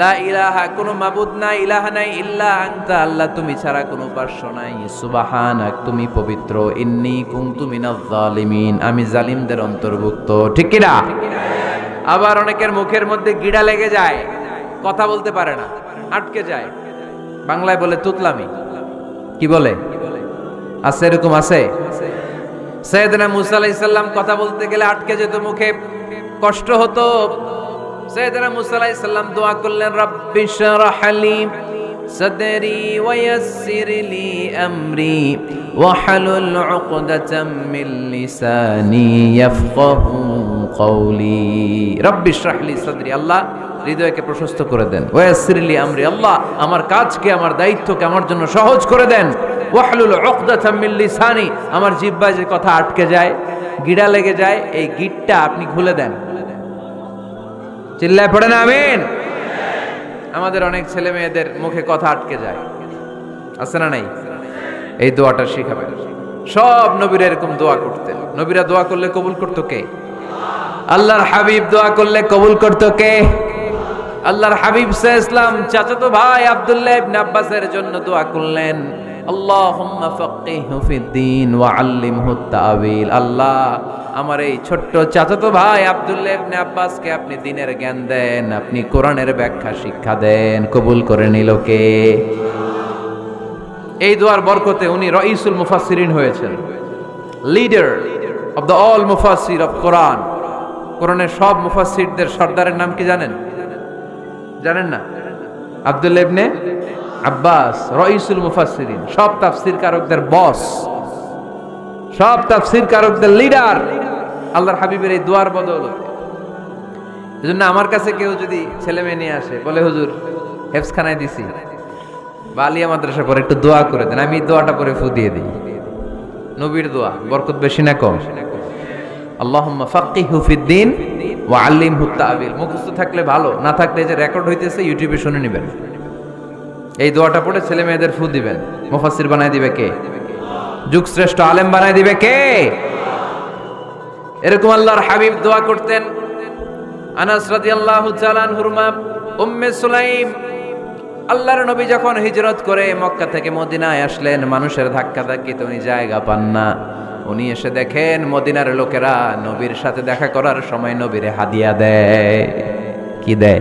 লা ইলাহা, কোনো মাবুদ নাই, ইলাহা নাই, ইল্লা আনতা, আল্লাহ তুমি ছাড়া কোনো উপাস্য নাই, সুবহানাক তুমি পবিত্র, ইন্নী কুনতু মিনাজ জালিমিন আমি জালিমদের অন্তর্ভুক্ত। ঠিক কি না? আবার অনেকের মুখের মধ্যে গিড়া লেগে যায়, কথা বলতে পারে না, আটকে যায়। বাংলায় বলে তুতলামি। কি বলে? আছে, এরকম আছে। সাইয়েদনা মুসা আলাইহিস সালাম কথা বলতে গেলে আটকে যেত মুখে। কষ্ট হতো। সাইয়েদনা মুসা আলাইহিস সালাম দোয়া করলেন, রাব্বি শরহ লি সাদরি ওয়া ইয়াসসির লি আমরি ওয়াহলুল উকদাতাম মিন লিসানি ইয়াফকাহু কওলি। রাব্বি শরহ লি সাদরি, আল্লাহ হৃদয়কে প্রশস্ত করে দেন। ওয়া ইয়াসসির লি আমরি, আল্লাহ আমার কাজকে, আমার দায়িত্বকে আমার জন্য সহজ করে দেন। ওয়াহলুল উকদাতাম মিন লিসানি, আমার জিহ্বায় যে কথা আটকে যায়, গিড়া লেগে যায়, এই গিটটা আপনি খুলে দেন। চিল্লায় পড়েন আমিন। আমাদের অনেক ছেলে মেয়েদের মুখে কথা আটকে যায়, আছে না নাই? এই দোয়াটা শিখাবেন। সব নবীরা এরকম দোয়া করতেন। নবীরা দোয়া করলে কবুল করতো কে? আল্লাহর হাবিব দোয়া করলে কবুল করতো কে? আল্লাহর হাবিব সাল্লাল্লাহু আলাইহি ওয়াসাল্লাম চাচাতো ভাই আব্দুল্লাহ ইবনে আব্বাসের জন্য দোয়া করলেন, আল্লাহুম্মা ফাক্কিহহু ফিদ্দীন ওয়া আল্লিমহু তা'ওয়িল। আল্লাহ আমার এই ছোট্ট চাচাতো ভাই আব্দুল্লাহ ইবনে আব্বাসকে আপনি দ্বীনের জ্ঞান দেন, আপনি কোরআনের ব্যাখ্যা শিক্ষা দেন। কবুল করে নিল কে? এই দোয়ার বরকতে উনি রাইসুল মুফাসসিরিন হয়েছেন, লিডার অফ দ্য অল মুফাসসির অফ কোরআন। কোরআনের সব মুফাসসিরদের সর্দারের নাম কি জানেন? জানেন না? আব্দুল্লাহ ইবনে আব্বাস রাইসুল মুফাসসিরিন, সব তাফসীর কারকদের বস, সব তাফসীর কারকদের লিডার আল্লাহর হাবিবের এই দোয়ার বদৌলতে। এজন্য আমার কাছে কেউ যদি ছেলে মেয়ে নিয়ে আসে, বলে হুজুর হেফজখানায় দিছি বা আলিয়া মাদ্রাসা পরে একটু দোয়া করে দেন, আমি দোয়াটা পরে ফু দিয়ে দিই। নবীর দোয়া বরকত বেশি না কম? আল্লাহুম্মা ফাক্কিহহু ফিদ্দীন ওয়া আল্লিমহু তা'ওয়িল। মুখস্থ থাকলে ভালো, না থাকলে যে রেকর্ড হইতেছে ইউটিউবে শুনে নেবেন। এই দোয়াটা পড়ে ছেলে মেয়েদের ফু দিবেন। মুফাসসির বানায় দিবে কে? যুগশ্রেষ্ঠ আলেম বানায় দিবে কে? এরকম আল্লাহর হাবিব দোয়া করতেন। আনাস রাদিয়াল্লাহু তাআলা আনহুর মা উম্মে সুলাইম, আল্লাহর নবী যখন হিজরত করে মক্কা থেকে মদিনায় আসলেন, মানুষের ধাক্কা ধাক্কিতে উনি জায়গা পান না। উনি এসে দেখেন মদিনার লোকেরা নবীর সাথে দেখা করার সময় নবীরে হাদিয়া দেয়। কি দেয়?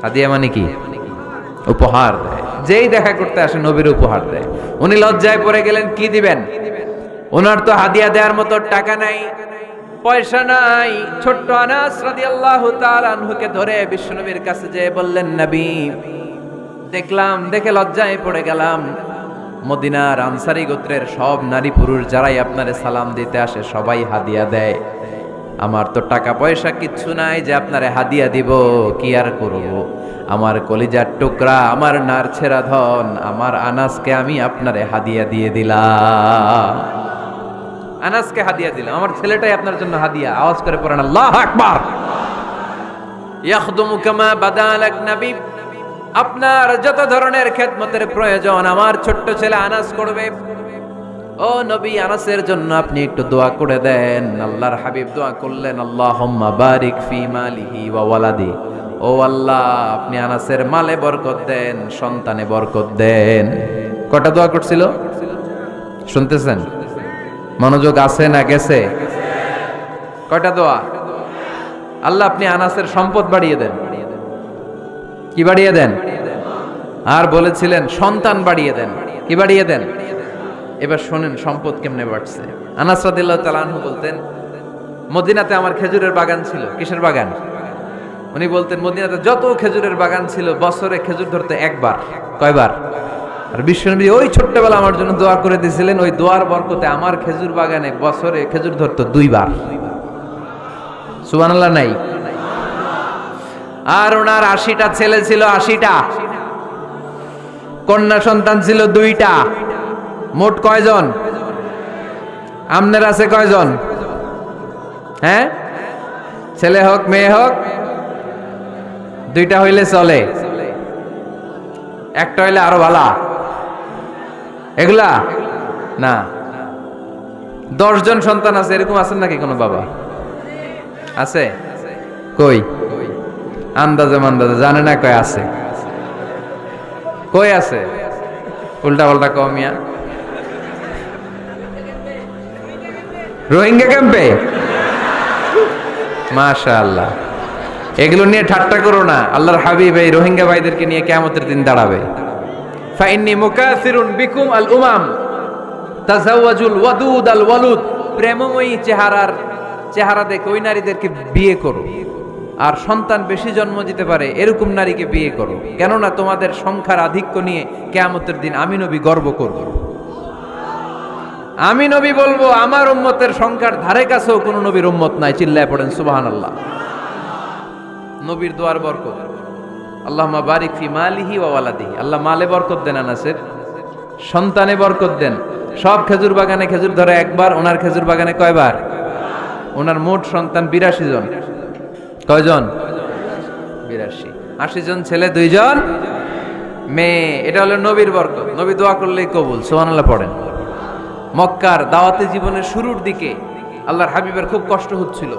হাদিয়া মানে কি? উপহার দেয়। যেই দেখা করতে আসে নবীর উপহার দেয়। উনি লজ্জায় পড়ে গেলেন, কি দিবেন? ওনার তো হাদিয়া দেওয়ার মতো টাকা নাই, পয়সা নাই। ছোট্ট আনাস রাদিয়াল্লাহু তাআলা আনহুকে ধরে বিশ্বনবীর কাছে যেয়ে বললেন, নবী দেখলাম, দেখে লজ্জায় পড়ে গেলাম, মদিনার আনসারী গোত্রের সব নারী পুরুষ যারাই আপনারে সালাম দিতে আসে সবাই হাদিয়া দেয়। আমার তো টাকা পয়সা কিচ্ছু নাই যে আপনারে হাদিয়া দিব, কি আর করব? আমার কলিজার টুকরা, আমার নারছেরা ধন, আমার আনাসকে আমি আপনারে হাদিয়া দিয়ে দিলাম। আনাসকে হাদিয়া দিলাম, আমার ছেলেটাই আপনার জন্য হাদিয়া। আওয়াজ করে পড়েন আল্লাহু আকবার। ইয়াখদুমু কামা বাদালাক নবী, আপনার যত ধরনের খেদমতের প্রয়োজন আমার ছোট্ট ছেলে আনাস করবে। ও নবী, আনাসের জন্য আপনি একটু দোয়া করে দেন। আল্লাহর হাবিব দোয়া করলেন, আল্লাহুম্মা বারিক ফি মালিহি ওয়া ওয়ালাদি। ও আল্লাহ, আপনি আনাসের মালে বরকত দেন, সন্তানে বরকত দেন। কটা দোয়া করছিল শুনতেছেন? মনোযোগ আছে না গেছে? কয়টা দোয়া? আল্লাহ আপনি আনাসের সম্পদ বাড়িয়ে দেন। কি বাড়িয়ে দেন? আর বলেছিলেন সন্তান বাড়িয়ে দেন। কি বাড়িয়ে দেন? এবার শোনেন সম্পদ কেমনে বাড়ছে। আনাস রাদিয়াল্লাহু তাআলা আনহু বলতেন, মদিনাতে আমার খেজুরের বাগান ছিল। কিসের বাগান? উনি বলতেন মদিনাতে যত খেজুরের বাগান ছিল বছরে খেজুর ধরতে একবার। কয়বার? আর বিশ্বনবী ওই ছোট্টবেলা আমার জন্য দোয়া করে দিয়েছিলেন, ওই দোয়ার বরকতে আমার খেজুর বাগানে বছরে খেজুর ধরতো 2 বার। সুবহানাল্লাহ নাই? আর ওনার 80টা ছেলে ছিল, 80টা। কন্যা সন্তান ছিল 2টা। মোট কয়জন? আমনের আছে কয়জন? হ্যাঁ, ছেলে হোক মেয়ে হোক 2টা হইলে চলে, একটা হইলে আরো ভালো। এগুলা না, 10 জন সন্তান আছে, এরকম আছেন নাকি কোনো বাবা? আছে? কই? আন্দাজে মান্দাজে জানে না কয় আছে। কই আছে? উল্টা পাল্টা কমিয়া রোহিঙ্গা ক্যাম্পে। মাশাআল্লাহ। এগুলো নিয়ে ঠাট্টা করো না। আল্লাহর হাবিব এই রোহিঙ্গা ভাইদেরকে নিয়ে কিয়ামতের দিন দাঁড়াবে। ফাইন্নী মুকাসিরুন বিকুম আল উমাম তাজাওয়াজুল ওয়াদুদ আল ওয়ালুদ। প্রেমময়ী চেহারার চেহারা দেখে ওই নারীদেরকে বিয়ে করো, আর সন্তান বেশি জন্ম দিতে পারে এরকম নারীকে বিয়ে করো, কেননা তোমাদের সংখ্যার আধিক্য নিয়ে কিয়ামতের দিন আমি নবী গর্ব করব। আমি নবী বলবো আমার উম্মতের সংখ্যার ধারে কাছেও কোনো নবীর উম্মত নাই। চিল্লায় পড়েন সুবহানাল্লাহ। নবীর দোয়ার বরকত, আল্লাহুম্মা বারিক ফি মালিহি ওয়া ওয়ালাদিহি। আল্লাহ মালে বরকত দেন আনাসের, সন্তানে বরকত দেন। সব খেজুর বাগানে খেজুর ধরে একবার, ওনার খেজুর বাগানে কয়বার? ওনার মোট সন্তান 82 জন। কয়জন? 82। 80 জন ছেলে, 2 জন মেয়ে। এটা হলো নবীর বরকত। নবী দোয়া করলেই কবুল। সুবহানাল্লাহ পড়েন। মক্কার দাওয়াতি জীবনের শুরুর দিকে আল্লাহর হাবিবের খুব কষ্ট হচ্ছিল।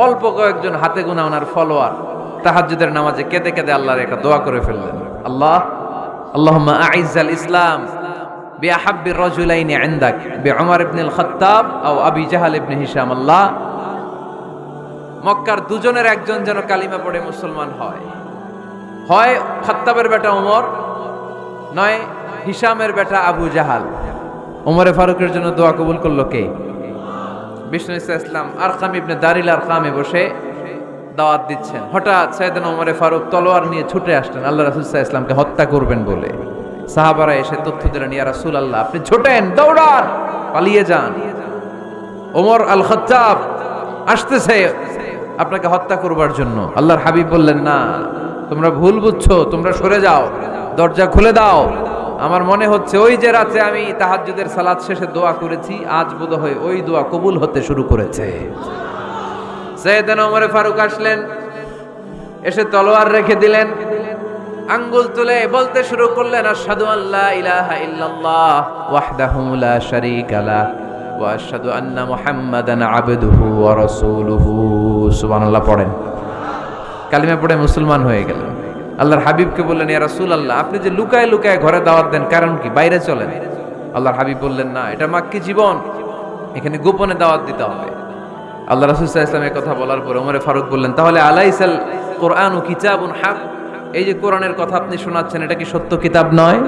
অল্প কয়েকজন হাতে গোনা ওনার ফলোয়ার তাহাজ্জুদের নামাজে কেঁদে কেঁদে আল্লাহর একটা দোয়া করে ফেললেন। আল্লাহুম্মা আইজ্জাল ইসলাম বিআহাব্বির রাজুলাইনি ইনদাক বিউমর ইবনুল খাত্তাব আও আবি জাহল ইবনে হিশাম। আল্লাহ, মক্কার দুজনের একজন যেন কালিমা পড়ে মুসলমান হয়, হয় খাত্তাবের বেটা ওমর, নয় হিশামের বেটা আবু জাহাল। ওমরে ফারুকের জন্য দোয়া কবুল করলো কে? বিষ্ণু ইসলাম আরকাম ইবনে দারিল আরকামে বসে দাওয়াত দিচ্ছেন। হঠাৎ সাইয়েদনা ওমরে ফারুক তলোয়ার নিয়ে ছুটে আসলেন আল্লাহ রাসূল সাল্লাল্লাহু আলাইহি ওয়াসাল্লামকে হত্যা করবেন বলে। সাহাবারা এসে তথ্য দিলেন, ইয়া রাসূলুল্লাহ আপনি ছোটেন, দৌড়ান, পালিয়ে যান, ওমর আল খাত্তাব আসতেছে আপনাকে হত্যা করবার জন্য। আল্লাহর হাবিব বললেন, না, তোমরা ভুল বুঝছো, তোমরা সরে যাও, দরজা খুলে দাও। আমার মনে হচ্ছে ওই যে রাতে আমি তাহাজ্জুদের সালাত শেষে দোয়া করেছি, আজ বোধহয় ওই দোয়া কবুল হতে শুরু করেছে। সাইয়েদনা ওমর ফারুক আসলেন, এসে তলোয়ার রেখে দিলেন, আঙ্গুল তুলে বলতে শুরু করলেন, আশহাদু আল্লা ইলাহা ইল্লাল্লাহ ওয়াহদাহু লা শারীকা লাহ ওয়া আশহাদু আন্না মুহাম্মাদান আবদুহু ওয়া রাসূলুহু। সুবহানাল্লাহ পড়েন। কালিমা পড়ে মুসলমান হয়ে গেলেন। আল্লাহর হাবিবকে বললেন, ইয়া রাসূলুল্লাহ আপনি যে লুকায় লুকায় ঘরে দাওয়াত দেন, কারণ কি? বাইরে চলেন। আল্লাহর হাবিব বললেন, না, এটা মাক্কি জীবন, এখানে গোপনে দাওয়াত দিতে হবে। আল্লাহ রাসূল সাল্লাল্লাহু আলাইহি ওয়াসাল্লাম কথা বলার পর ওমর ফারুক বললেন, তাহলে আলাইসাল কুরআনু কিতাবুন হক, এই যে কোরআনের কথা আপনি শোনাচ্ছেন এটা কি সত্য কিতাব নয়?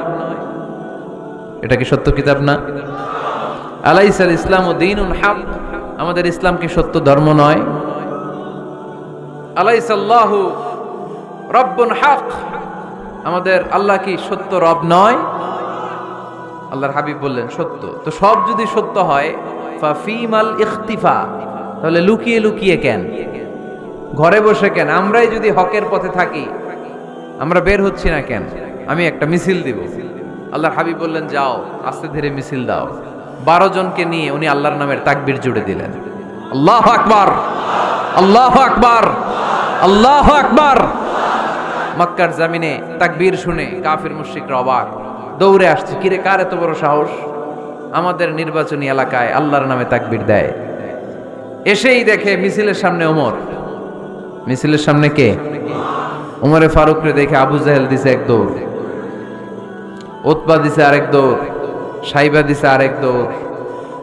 এটা কি সত্য কিতাব না? আলাইসাল ইসলামু দীনুন হক, আমাদের ইসলাম কি সত্য ধর্ম নয়? আলাইসাল্লাহু রব্বুন হক, আমাদের আল্লাহ কি সত্য রব নয়? আল্লাহর হাবিব বললেন, সত্য। তো সব যদি সত্য হয়, ফাফিমাল ইখতিফা, তাহলে লুকিয়ে লুকিয়ে কেন, ঘরে বসে কেন? আমরাই যদি হকের পথে থাকি, আমরা বের হচ্ছি না কেন? আমি একটা মিছিল দিব। আল্লাহর হাবিব বললেন, যাও, আস্তে ধীরে মিছিল দাও। 12 জনকে নিয়ে উনি আল্লাহর নামের তাকবীর জুড়ে দিলেন। আল্লাহু আকবার, আল্লাহু আকবার, আল্লাহু আকবার। মক্কার জমিনে তাকবীর শুনে কাফির মুশরিকরা অবাক, দৌড়ে আসছে, কিরে কার এত বড় সাহস আমাদের নির্বাচনী এলাকায় আল্লাহর নামে তাকবীর দেয়। এসেই দেখে মিছিলের সামনে ওমর। মিছিলের সামনে কে? ওমরে ফারুকরে দেখে আবু জাহেল দিছে এক দৌড়, উতবা দিছে আরেক দৌড়, সাইবা দিছে আরেক দৌড়।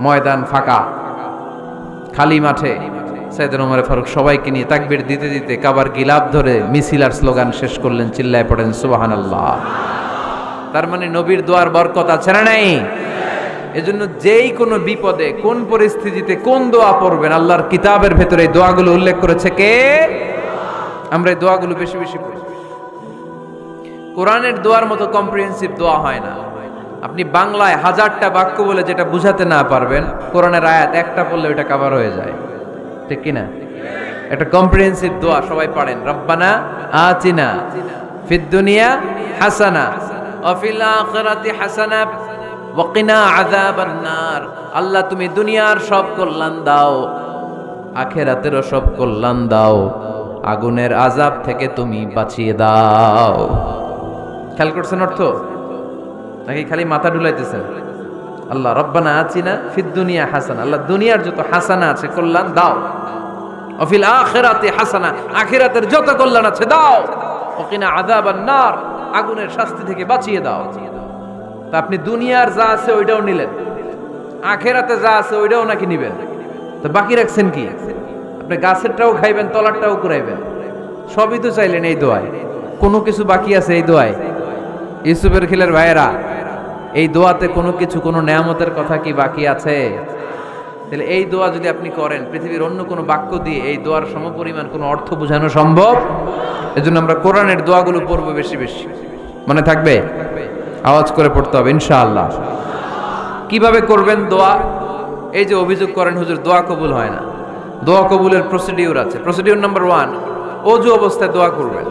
ময়দান ফাঁকা, খালি মাঠে সাইয়েদনা ওমর ফারুক সবাইকে নিয়ে তাকবীর দিতে দিতে কাবার গিলাফ ধরে মিছিল আর স্লোগান শেষ করলেন। চিল্লায় পড়েন সুবহানাল্লাহ। তার মানে নবীর দোয়ার বরকত আছে না নাই? এজন্য যেই কোনো বিপদে, কোন পরিস্থিতিতে কোন দোয়া পড়বেন, আল্লাহর কিতাবের ভেতরে এই দোয়াগুলো উল্লেখ করেছে কে? আমরা এই দোয়াগুলো বেশি বেশি পড়ি। কোরআনের দোয়ার মতো কম্প্রিহেন্সিভ দোয়া হয় না। আপনি বাংলায় 1000টা বাক্য বলে যেটা বুঝাতে না পারবেন, কোরআনের আয়াত একটা পড়লে ওটা কভার হয়ে যায়, ঠিক কি না? একটা কম্প্রিহেন্সিভ দোয়া সবাই পড়েন, রব্বানা আতিনা ফিদ দুনিয়া হাসানা ওয়া ফিল আখিরাতি হাসানা ওয়া কিনা আযাবান নার। আল্লাহ তুমি দুনিয়ার সব কল্যাণ দাও, আখিরাতেরও সব কল্যাণ দাও, আগুনের আযাব থেকে তুমি বাঁচিয়ে দাও। খেয়াল করছেন অর্থ নাকি খালি মাথা ডুলাইতেছেন? আল্লাহ রব্বানা আতিনা ফিদ দুনিয়া হাসানা, আল্লাহ দুনিয়ার যত হাসানা আছে কল্যাণ দাও, ওয়া ফিল আখিরাতি হাসানা, আখিরাতের যত কল্যাণ আছে দাও, ওয়া কিনা আযাবান নার, আগুনের শাস্তি থেকে বাঁচিয়ে দাও। তা আপনি দুনিয়ার যা আছে ওইটাও নিলেন, আখিরাতে যা আছে ওইটাও নাকি নিবেন, তো বাকি রাখছেন কি? আপনি গাছেরটাও খাইবেন, তলারটাও কুড়াইবেন, সবই তো চাইলেন এই দোয়ায়। কোনো কিছু বাকি আছে এই দোয়ায়? ইউসুফের খিলের ভাইয়েরা, এই দোয়াতে কোনো কিছু, কোনো নেয়ামতের কথা কি বাকি আছে? তাহলে এই দোয়া যদি আপনি করেন, পৃথিবীর অন্য কোনো বাক্য দিয়ে এই দোয়ার সমপরিমাণ কোনো অর্থ বোঝানো সম্ভব। এজন্য আমরা কোরআনের দোয়াগুলো পড়বো বেশি বেশি। মনে থাকবে? আওয়াজ করে পড়তে হবে ইনশাআল্লাহ। কিভাবে করবেন দোয়া? এই যে অভিযোগ করেন হুজুর দোয়া কবুল হয় না, দোয়া কবুলের প্রসিডিউর আছে। প্রসিডিউর নাম্বার 1, অজু অবস্থায় দোয়া করবেন।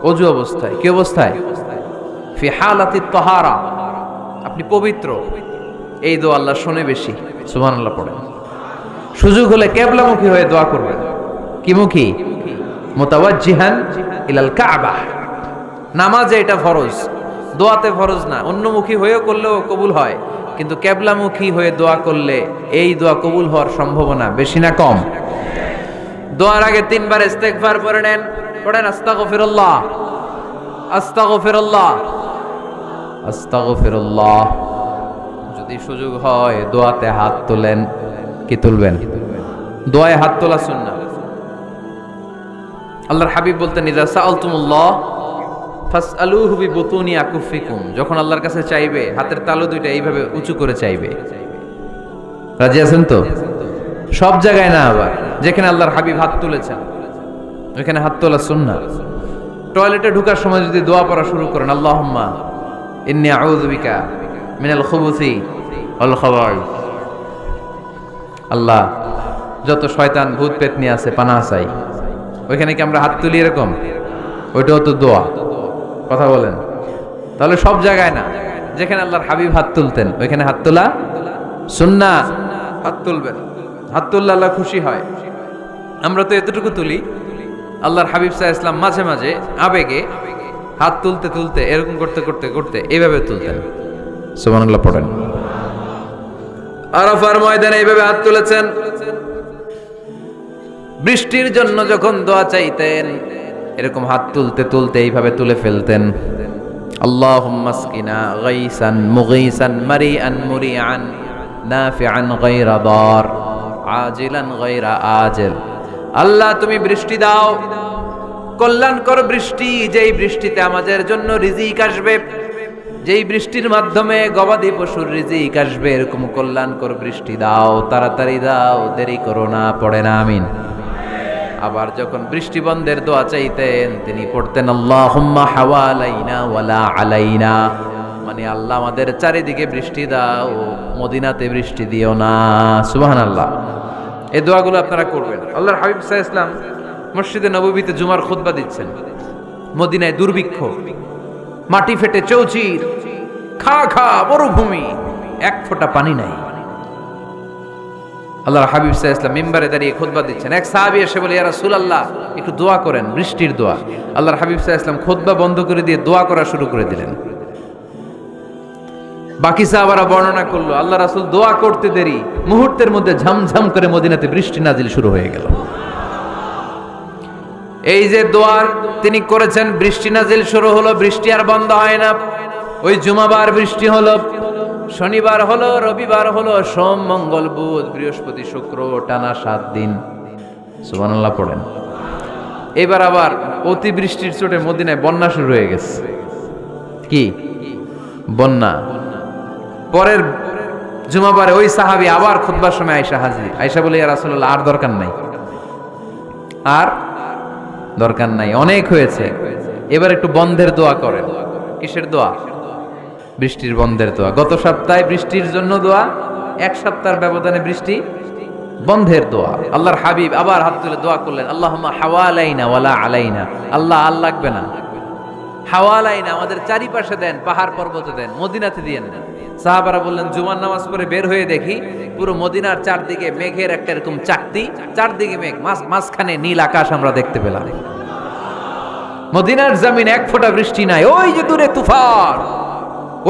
অজু অবস্থায়, কি অবস্থায়? ফি হালাতি তাহারা, আপনি পবিত্র, এই দোয়া আল্লাহ শোনে বেশি। সুবহানাল্লাহ পড়েন। সুযোগ হলে কিবলামুখী হয়ে দোয়া করবেন। কি মুখী? মুতাওয়াজ্জিহান ইলাল কাবা। নামাজে এটা ফরজ, দোয়াতে ফরজ না। অন্যমুখী হয়েও করলেও কবুল হয়, কিন্তু কিবলামুখী হয়ে দোয়া করলে এই দোয়া কবুল হওয়ার সম্ভাবনা বেশি না কম? দোয়ার আগে 3 বার ইস্তেগফার পড়ে নেন। পড়েন আস্তাগফিরুল্লাহ, আস্তাগফিরুল্লাহ, আস্তাগফিরুল্লাহ। যদি সুযোগ হয় দোয়াতে হাত তোলেন। কি তুলবেন? দোয়ায় হাত তোলা সুন্নাহ। আল্লাহর হাবিব বলতেন ইযা সাআলতুমুল্লাহ ফাসআলুহু বিবুতুনি আকুফিকুম। যখন আল্লাহর কাছে চাইবে হাতের তালু দুইটা এইভাবে উঁচু করে চাইবে। রাজি আছেন তো? সব জায়গায় না, আবার যেখানে আল্লাহর হাবিব হাত তুলেছেন ওখানে হাত তোলা সুন্নাহ। টয়লেটে ঢোকার সময় যদি দোয়া পড়া শুরু করেন, আল্লাহুম্মা ইন্নী আউযু বিকা মিনাল খুবুসি ওয়াল খাবাইস, আল্লাহ যত শয়তান ভূত পেতনি আছে পানাহ চাই, ওইখানে কি আমরা হাত তুলি এরকম? ওইটাও তো দোয়া। কথা বলেন। তাহলে সব জায়গায় না, যেখানে আল্লাহর হাবিব হাত তুলতেন ওইখানে হাত তোলা সুন্নাহ। হাত তুলবেন, হাত তুললে আল্লাহ খুশি হয়। আমরা তো এতটুকু তুলি, আল্লাহর হাবিব সাল্লাল্লাহু আলাইহি ওয়াসাল্লাম মাঝে মাঝে আবেগে হাত তুলতে তুলতে এরকম করতে করতে করতে এইভাবে তুলতেন। সুবহানাল্লাহ পড়েন। আরাফার ময়দানে এইভাবে হাত তুলেছেন। বৃষ্টির জন্য যখন দোয়া চাইতেন এরকম হাত তুলতে তুলতে এইভাবে তুলে ফেলতেন। আল্লাহুম্মা আসকিনা গাইসান মুগীসান মারিআন মুরিআন নাফিআন গায়রা দার আজিলান গায়রা আজিল। আল্লাহ তুমি বৃষ্টি দাও, কল্যাণকর বৃষ্টি, যেই বৃষ্টিতে আমাদের জন্য রিজিক আসবে, যেই বৃষ্টির মাধ্যমে গবাদি পশুর রিজিক আসবে, এরকম কল্যাণকর বৃষ্টি দাও, তাড়াতাড়ি দাও, দেরি করো না। পড়ে না আমিন। আবার যখন বৃষ্টি বন্ধের দোয়া চাইতেন তিনি পড়তেন আল্লাহুম্মা হাওয়ালাইনা ওয়ালা আলাইনা, মানে আল্লাহ আমাদের চারিদিকে বৃষ্টি দাও, মদিনাতে বৃষ্টি দিও না। সুবহানাল্লাহ। এই দোয়াগুলো আপনারা করবেন। আল্লাহর হাবিব সাল্লাল্লাহু আলাইহি ওয়াসাল্লাম মসজিদে নববীতে জুমার খুতবা দিচ্ছেন। মদিনায় দুর্ভিক্ষ, মাটি ফেটে চৌচির, খা খা মরুভূমি, এক ফোঁটা পানি নাই। আল্লাহর হাবিব সাল্লাল্লাহু আলাইহি ওয়াসাল্লাম মিম্বারে দাঁড়িয়ে খুতবা দিচ্ছেন। এক সাহাবী এসে বলে ইয়া রাসূলুল্লাহ একটু দোয়া করেন, বৃষ্টির দোয়া। আল্লাহর হাবিব সাল্লাল্লাহু আলাইহি ওয়াসাল্লাম খুতবা বন্ধ করে দিয়ে দোয়া করা শুরু করে দিলেন। বাকি সাহাবারা বর্ণনা করলো আল্লাহ রাসূল দোয়া করতে দেরি, মুহূর্তের মধ্যে ঝমঝম করে মদিনাতে বৃষ্টি নাজিল শুরু হয়ে গেল। এই যে দোয়ার তিনি করেছেন, বৃষ্টি নাজিল শুরু হলো, বৃষ্টি আর বন্ধ হয় না। ওই জুমাবার বৃষ্টি হলো, শনিবার হলো, রবিবার হলো, সোম মঙ্গল বুধ বৃহস্পতি শুক্র, টানা 7 দিন। সুবহানাল্লাহ পড়েন। এবার আবার অতিবৃষ্টির চোটে মদিনায় বন্যা শুরু হয়ে গেছে। কি বন্যা? পরের জুমাবারে ওই সাহাবী আবার খুতবার সময় আয়েশা হাজির। আয়েশা বলে ইয়া রাসূলুল্লাহ আর দরকার নাই, আর দরকার নাই, অনেক হয়েছে, এবার একটু বন্ধের দোয়া করেন। কিসের দোয়া? বৃষ্টির বন্ধের দোয়া। গত সপ্তাহে বৃষ্টির জন্য দোয়া, 1 সপ্তাহের ব্যবধানে বৃষ্টি বন্ধের দোয়া। আল্লাহর হাবিব আবার হাত তুলে দোয়া করলেন আল্লাহুম্মা হাওয়ালাইনা ওয়ালা আলাইনা, আল্লাহ আর লাগবে না, হাওয়ালাইনা আমাদের চারিপাশে দেন, পাহাড় পর্বতে দেন, মদিনাতে দিয়েন না। সাহাবারা বললেন জুমার নামাজ পড়ে বের হয়ে দেখি পুরো মদিনার চারদিকে মেঘের একটা এরকম চাকতি, চারদিকে মেঘ, মাঝখানে নীল আকাশ আমরা দেখতে পেলাম। মদিনার জমিন 1 ফোঁটা বৃষ্টি নাই। ওই যে দূরে তুফান,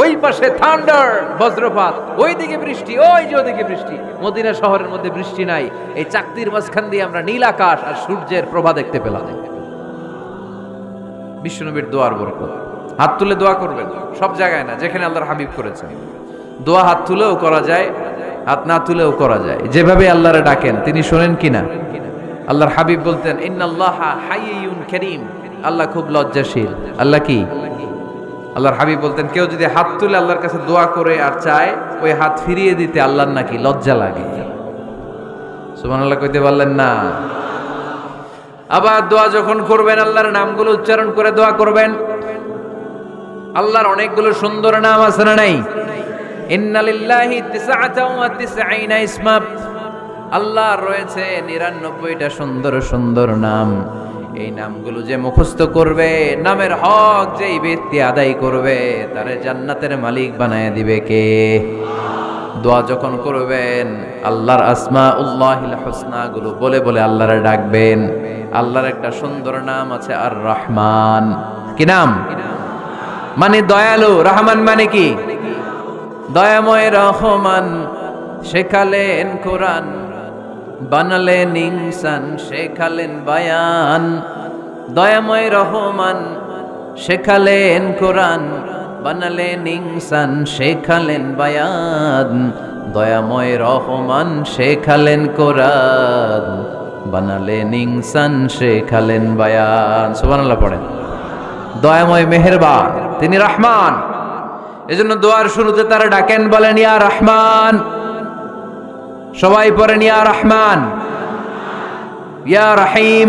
ওই পাশে থান্ডার বজ্রপাত, ওই দিকে বৃষ্টি, ওই যে ওদিকে বৃষ্টি। মদিনা শহরের মধ্যে বৃষ্টি নাই, এই চাকতির মাঝখান দিয়ে আমরা নীল আকাশ আর সূর্যের প্রভা দেখতে পেলাম। বিশ্বনবীর দোয়ার বরকত। হাত তুলে দোয়া করবেন, সব জায়গায় না, যেখানে আল্লাহর হাবিব করেছেন। দোয়া হাত তুলেও করা যায়, হাত না তুলেও করা যায়। যেভাবে আল্লাহরে ডাকেন তিনি শোনেন কিনা। আল্লাহর হাবিব বলতেন ইন্নাল্লাহা হাইয়ুন কারীম, আল্লাহ খুব লজ্জাশীল। আল্লাহ কি? আল্লাহর হাবিব বলতেন কেউ যদি হাত তুলে আল্লাহর কাছে দোয়া করে আর চায় ওই হাত ফিরিয়ে দিতে আল্লাহর নাকি লজ্জা লাগে। সুবহানাল্লাহ কইতে পারলেন না? আবার দোয়া যখন করবেন আল্লাহর নামগুলো উচ্চারণ করে দোয়া করবেন। আল্লাহর অনেকগুলো সুন্দর নাম আছে না নাই? ইন্না লিল্লাহি 99 ইসমা, আল্লাহর রয়েছে 99টা সুন্দর সুন্দর নাম। এই নামগুলো যে মুখস্থ করবে, নামের হক যেই ব্যক্তি আদায় করবে, তারে জান্নাতের মালিক বানায় দিবে কে? দোয়া যখন করবেন আল্লাহর আসমাউল্লাহিল হুসনা গুলো বলে বলে আল্লাহরে ডাকবেন। আল্লাহর একটা সুন্দর নাম আছে আর রহমান। কি নাম? মানে দয়ালু। রহমান মানে কি? দয়াময়। রহমান শেখালেন কোরআন, বানালেন ইনসান, শেখালেন বায়ান। দয়াময় রহমান শেখালেন কোরআন, বানালেন ইনসান, শেখালেন বায়ান। দয়াময় রহমান শেখালেন কোরআন, বানালেন ইনসান, শেখালেন বায়ান। সুবহানাল্লাহ পড়েন। দয়াময় মেহেরবান, তিনি রহমান। এজন্য দোয়ার শুরুতে তারা ডাকেন, বলেন ইয়া রহমান। সবাই পড়েন ইয়া রহমান, ইয়া রহিম,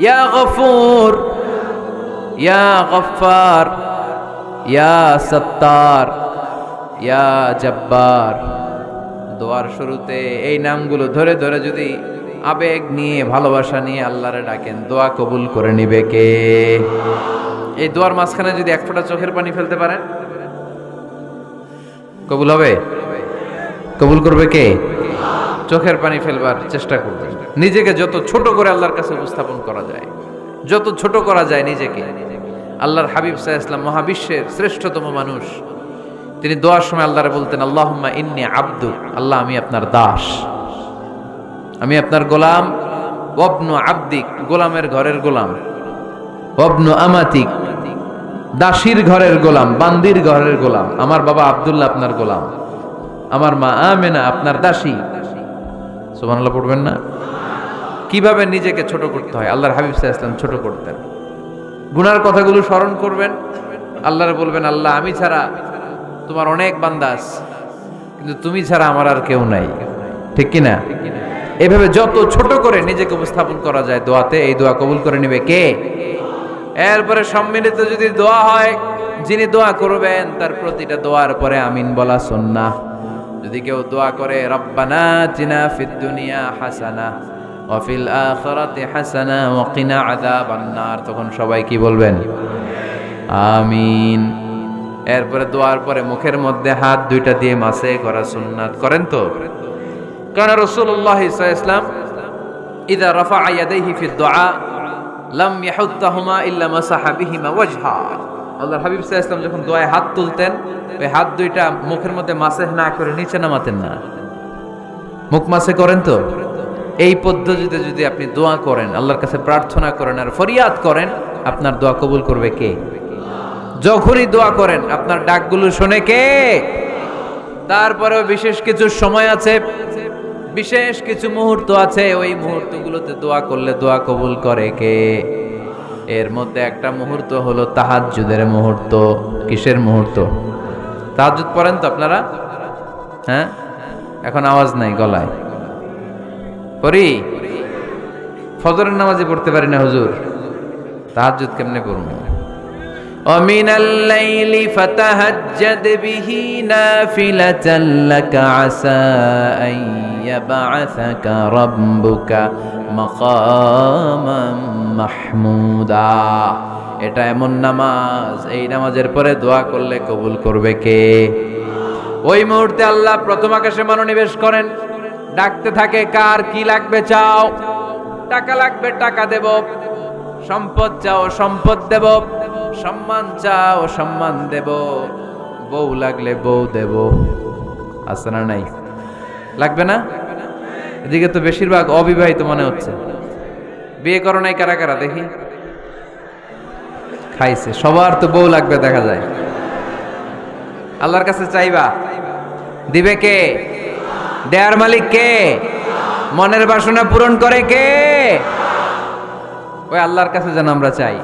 ইয়া গফুর, ইয়া গফফার, ইয়া সত্তার, ইয়া জব্বার। দোয়ার শুরুতে এই নামগুলো ধরে ধরে যদি আবেগ নিয়ে ভালোবাসা নিয়ে আল্লাহরে ডাকেন, দোয়া কবুল করে নিবে কে? এই দোয়ার মাঝখানে যদি এক ফোঁটা চোখের পানি ফেলতে পারেন, কবুল হবে? কবুল করবে কে? চোখের পানি ফেলবার চেষ্টা করবেন। নিজেকে যত ছোট করে আল্লাহর কাছে উপস্থাপন করা যায়, যত ছোট করা যায় নিজেকে। আল্লাহর হাবিব সাল্লাল্লাহু আলাইহি ওয়াসাল্লাম মহাবিশ্বের শ্রেষ্ঠতম মানুষ, তিনি দোয়ার সময় আল্লাহরে বলতেন আল্লাহুম্মা ইন্নী আবদুক, আল্লাহ আমি আপনার দাস, আমি আপনার গোলাম। ওয়াবনু আবদিক, গোলামের ঘরের গোলাম। ওয়াবনু আমাতিক, দাসীর ঘরের গোলাম, বান্দির ঘরের গোলাম। আমার বাবা আব্দুল্লাহ আপনার গোলাম, আমার মা আমেনা আপনার দাসী। সুবহানাল্লাহ পড়বেন না? কিভাবে নিজেকে ছোট করতে হয় আল্লাহর হাবিব সাল্লাল্লাহু আলাইহি ওয়াসাল্লাম ছোট করতেন। গুনার কথাগুলো স্মরণ করবেন, আল্লাহরে বলবেন আল্লাহ আমি ছাড়া তোমার অনেক বান্দা আছে, কিন্তু তুমি ছাড়া আমার আর কেউ নাই। ঠিক কি না? এভাবে যত ছোট করে নিজেকে উপস্থাপন করা যায় দোয়াতে, এই দোয়া কবুল করে নেবে কে? এরপরে সম্মিলিত যদি দোয়া হয়, যিনি দোয়া করবেন তার প্রতিটা দোয়ার পরে আমিন বলা সুন্নাহ। যদি কেউ দোয়া করে রব্বানা আতিনা ফিদ দুনিয়া হাসানা ওয়া ফিল আখিরাতি হাসানা ওয়া কিনা আযাবান নার, তখন সবাই কি বলবেন? আমিন। এরপরে দোয়ার পরে মুখের মধ্যে হাত দুইটা দিয়ে মাসে করা সুন্নাত। করেন তো? কারণ রাসূলুল্লাহ সাল্লাল্লাহু আলাইহি ওয়াসাল্লাম ইযা রাফা'a ইয়াদাইহি ফিদ দুআ লাম ইয়াহুত্তাহুমা ইল্লা মাসাহা বিহিমা ওয়াজহা। আল্লাহর হাবিব সাল্লাল্লাহু আলাইহি ওয়াসাল্লাম যখন দোয়ায় হাত তুলতেন, ওই হাত দুইটা মুখের মধ্যে মাসে না করে নিচে নামাতেন না, মুখ মাসে করেন তো? এই পদ্ধতিতে যদি আপনি দোয়া করেন, আল্লাহর কাছে প্রার্থনা করেন আর ফরিয়াদ করেন, আপনার দোয়া কবুল করবে কে? যখনই দোয়া করেন আপনার ডাকগুলো শোনে কে? তারপরেও বিশেষ কিছু সময় আছে, বিশেষ কিছু মুহূর্ত আছে, ওই মুহূর্তগুলোতে দোয়া করলে দোয়া কবুল করে কে? এর মধ্যে একটা মুহূর্ত হলো তাহাজ্জুদের মুহূর্ত। কিসের মুহূর্ত? তাহাজ্জুদ পড়েন তো আপনারা? হ্যাঁ, এখন আওয়াজ নাই গলায়। পড়ি? ফজরের নামাজে পড়তে পারি না হুজুর, তাহাজ্জুদ কেমনে করব? ومن الليل فتهجد به نافلة لك عسى أن يبعثك ربك مقاما محمودا। এটা এমন নামাজ, এই নামাজের পরে দোয়া করলে কবুল করবে কে? ওই মুহূর্তে আল্লাহ প্রথম আকাশে মনোনিবেশ করেন, ডাকতে থাকে কার কি লাগবে চাও। টাকা লাগবে টাকা দেব, সম্পদ চাও সম্পদ দেব, সম্মান চাও সম্মান দেব, বউ লাগলে বউ দেব। আছে না নাই? লাগবে না? এদিকে তো বেশিরভাগ অবিবাহিত মনে হচ্ছে। বিয়ে করো নাই কারা কারা দেখি? খাইছে। সবার তো বউ লাগবে দেখা যায়। আল্লাহর কাছে চাইবা, দিবে কে? দেয়ার মালিক কে? মনের বাসনা পূরণ করে কে? ওই আল্লাহর কাছে যেন আমরা চাই।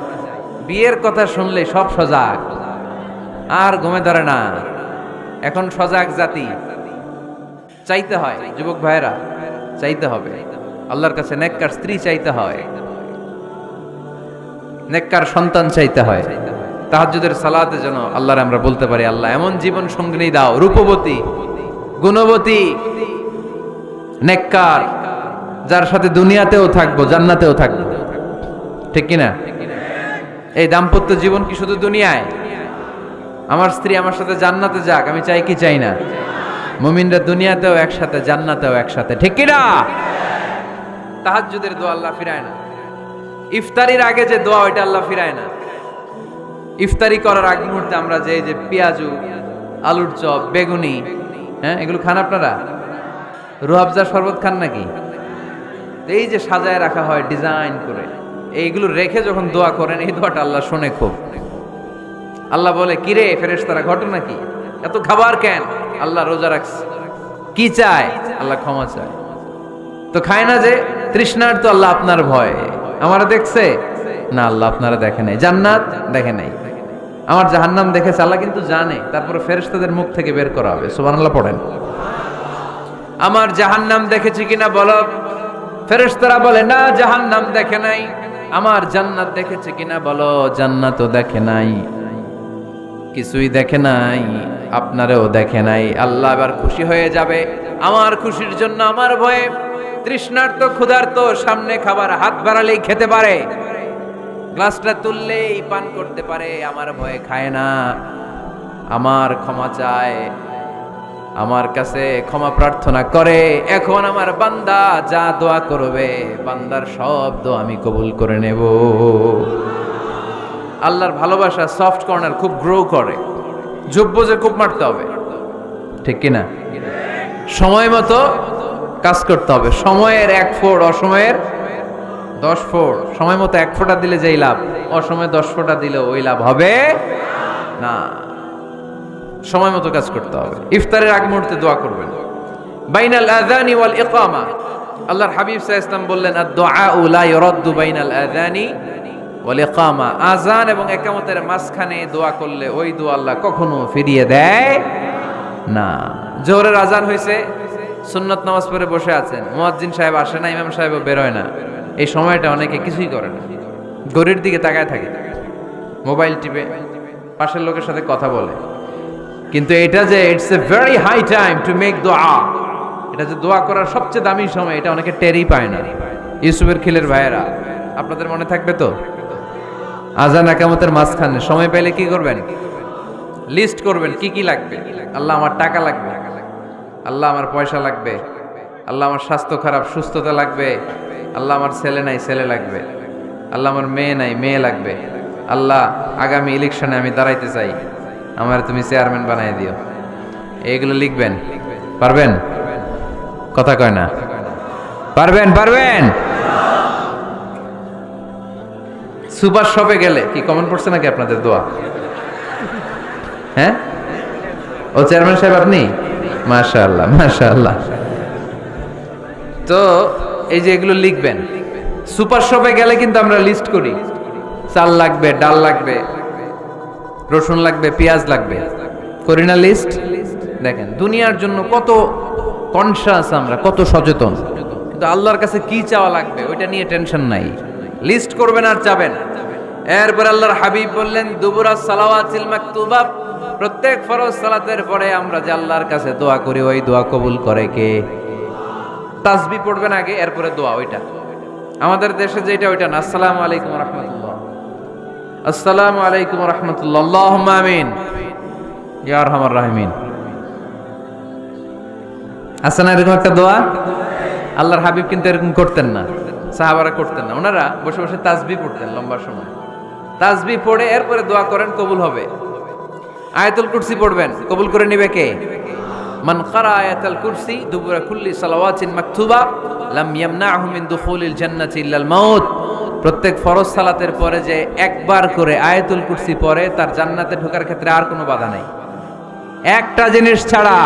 বিয়ের কথা শুনলে সব সজাগ, আর ঘুমে ধরে না। এখন সজাগ জাতি, চাইতে হয়। যুবক ভাইয়েরা চাইতে হবে। আল্লাহর কাছে নেককার স্ত্রী চাইতে হয়, নেককার সন্তান চাইতে হয়। তাহাজ্জুদের সালাতে যেন আল্লাহর আমরা বলতে পারি, আল্লাহ এমন জীবন সঙ্গিনী দাও, রূপবতী, গুণবতী, নেককার, যার সাথে দুনিয়াতেও থাকবো, জান্নাতেও থাকবো। ঠিক কিনা? এই দাম্পত্য জীবন কি শুধু দুনিয়ায়? আমার স্ত্রী আমার সাথে জান্নাতে যাক, আমি চাই কি চাই না? মুমিনরা দুনিয়াতেও একসাথে, জান্নাতেও একসাথে। ঠিক কিনা? তাহাজ্জুদের দোয়া আল্লাহ ফিরায় না। ইফতারির আগে যে দোয়া, ওইটা আল্লাহ ফিরায় না। ইফতারি করার আগ মুহূর্তে আমরা যে পেঁয়াজু, আলুর চপ, বেগুনি, হ্যাঁ, এগুলো খান আপনারা? রুহাবজা শরবত খান নাকি? এই যে সাজায় রাখা হয় ডিজাইন করে, এইগুলো রেখে যখন দোয়া করেন, এই দোয়াটা আল্লাহ শোনে খুব। আল্লাহ বলে, কিরে ফেরেশতারা, ঘটনা কি? এত খাবার কেন? আল্লাহ রোজা রাখছে। কি চায়? আল্লাহ ক্ষমা চায়। তো খায় না যে তৃষ্ণার, তো আল্লাহ আপনার ভয়। আমারা দেখছে না, আল্লাহ আপনারা দেখে নাই। জান্নাত দেখে নাই, আমার জাহান্নাম দেখেছে। আল্লাহ কিন্তু জানে, তারপরে ফেরেশতাদের মুখ থেকে বের করা হবে। সুবহানাল্লাহ পড়েন। আমার জাহান্নাম দেখেছি কিনা বলো। ফেরেশতারা বলে, না, জাহান্নাম দেখে নাই। আমার জান্নাত দেখেছে কিনা বলো। জান্নাতও দেখে নাই, কিছুই দেখে নাই, আপনারেও দেখে নাই। আল্লাহ এবার খুশি হয়ে যাবে। আমার খুশির জন্য, আমার ভয়ে তৃষ্ণার্ত ক্ষুধার্ত সামনে খাবার হাত বাড়ালেই খেতে পারে, গ্লাসটা তুললেই পান করতে পারে, আমার ভয়ে খায় না। আমার ক্ষমা চায়, আমার কাছে ক্ষমা প্রার্থনা করে। এখন আমার বান্দা যা দোয়া করবে, বান্দার সব দোয়া আমি কবুল করে নেব। আল্লাহর ভালোবাসা সফট কর্নার খুব গ্রো করে, যোগ্য যে খুব মারতে হবে। ঠিক কিনা? সময় মতো কাজ করতে হবে। সময়ের 1 ফোঁট, অসময়ের 10 ফোঁট। সময় মতো 1 ফোঁটা দিলে যেই লাভ, অসময়ে 10 ফোঁটা দিলে ওই লাভ হবে না। সময় মতো কাজ করতে হবে। ইফতারের আগ মুহূর্তে দোয়া করবেন। বাইনাল আযানি ওয়াল ইকামা, আল্লাহর হাবিব সাল্লাল্লাহু আলাইহি ওয়াসাল্লাম বললেন, আদ-দুআউ লা ইউরাদ্দু বাইনাল আযানি ওয়াল ইকামা। আযান এবং ইকামতের মাঝখানে দোয়া করলে ওই দোয়া আল্লাহ কখনো ফিরিয়ে দেয় না। জোহরের আযান হয়েছে, সুন্নত নামাজ পড়ে বসে আছেন, মুয়াজ্জিন সাহেব আসে না, ইমাম সাহেবও বেরোয় না। এই সময়টা অনেকে কিছুই করে না, ঘড়ির দিকে তাকায় থাকে, মোবাইল টিপে, পাশের লোকের সাথে কথা বলে। কিন্তু এটা যে it's a very high time to make দোয়া, এটা যে দোয়া করার সবচেয়ে দামি সময়, এটা অনেকে টেরই পায় না। ইউসুফের খিলের ভাইয়েরা, আপনাদের মনে থাকবে তো, আযান ইকামতের মাঝখানে সময় পেলে কি করবেন? লিস্ট করবেন কি কি লাগবে। আল্লাহ আমার টাকা লাগবে, আল্লাহ আমার পয়সা লাগবে, আল্লাহ আমার স্বাস্থ্য খারাপ, সুস্থতা লাগবে, আল্লাহ আমার ছেলে নাই, ছেলে লাগবে, আল্লাহ আমার মেয়ে নাই, মেয়ে লাগবে, আল্লাহ আগামী ইলেকশনে আমি দাঁড়াইতে চাই, আমার তুমি চেয়ারম্যান বানাই দিও। এইগুলো লিখবেন। পারবেন? কথা কয় না। পারবেন? পারবেন? সুপার শপে গেলে কি কমন পড়ছে নাকি আপনাদের দোয়া? হ্যাঁ, ও চেয়ারম্যান সাহেব আপনি? মাশাআল্লাহ, মাশাআল্লাহ। তো এই যে এগুলো লিখবেন। সুপার শপে গেলে কিন্তু আমরা লিস্ট করি, চাল লাগবে, ডাল লাগবে, রসুন লাগবে, পেঁয়াজ লাগবে, করি না লিস্ট? দেখেন দুনিয়ার জন্য কত কনসাস আমরা, কত সচেতন, কিন্তু আল্লাহর কাছে কি চাওয়া লাগবে ওইটা নিয়ে টেনশন নাই। লিস্ট করবেন আর চাবেন। এরপর আল্লাহর হাবিব বললেন, দুবুরা সালাওয়াতিল মাকতুবা, প্রত্যেক ফরজ সালাতের পরে আমরা যে আল্লাহর কাছে দোয়া করি, ওই দোয়া কবুল করে কে? তাসবিহ পড়বেন আগে, এরপরে দোয়া। ওইটা আমাদের দেশে যেটা, ওইটা না। আসসালামু আলাইকুম ওয়া রাহমাতুল্লাহ, আসসালামু আলাইকুম ওয়া রাহমাতুল্লাহ, আল্লাহুম্মা আমিন ইয়া আরহামার রাহিমিন। আছে না এরকম একটা দোয়া? আল্লাহর হাবিব কিন্তু এরকম করতেন না, সাহাবারা করতেন না। ওনারা বসে বসে তাসবিহ পড়তেন লম্বা সময়। তাসবিহ পড়ে এরপরে দোয়া করেন, কবুল হবে। আয়াতুল কুরসি পড়বেন, কবুল করে নেবে কে? মান ক্বারা আয়াতুল কুরসি দুবুরা কুল্লি সালাওয়াতিন মাকতুবা লাম ইয়ামনাহু মিন দুখুলিল জান্নাতি ইল্লাল মাউত। প্রত্যেক ফরজ সালাতের পরে যে একবার করে আয়াতুল কুরসি পড়ে, তার জান্নাতে ঢোকার ক্ষেত্রে আর কোনো বাধা নাই। একটা জিনিস ছাড়া,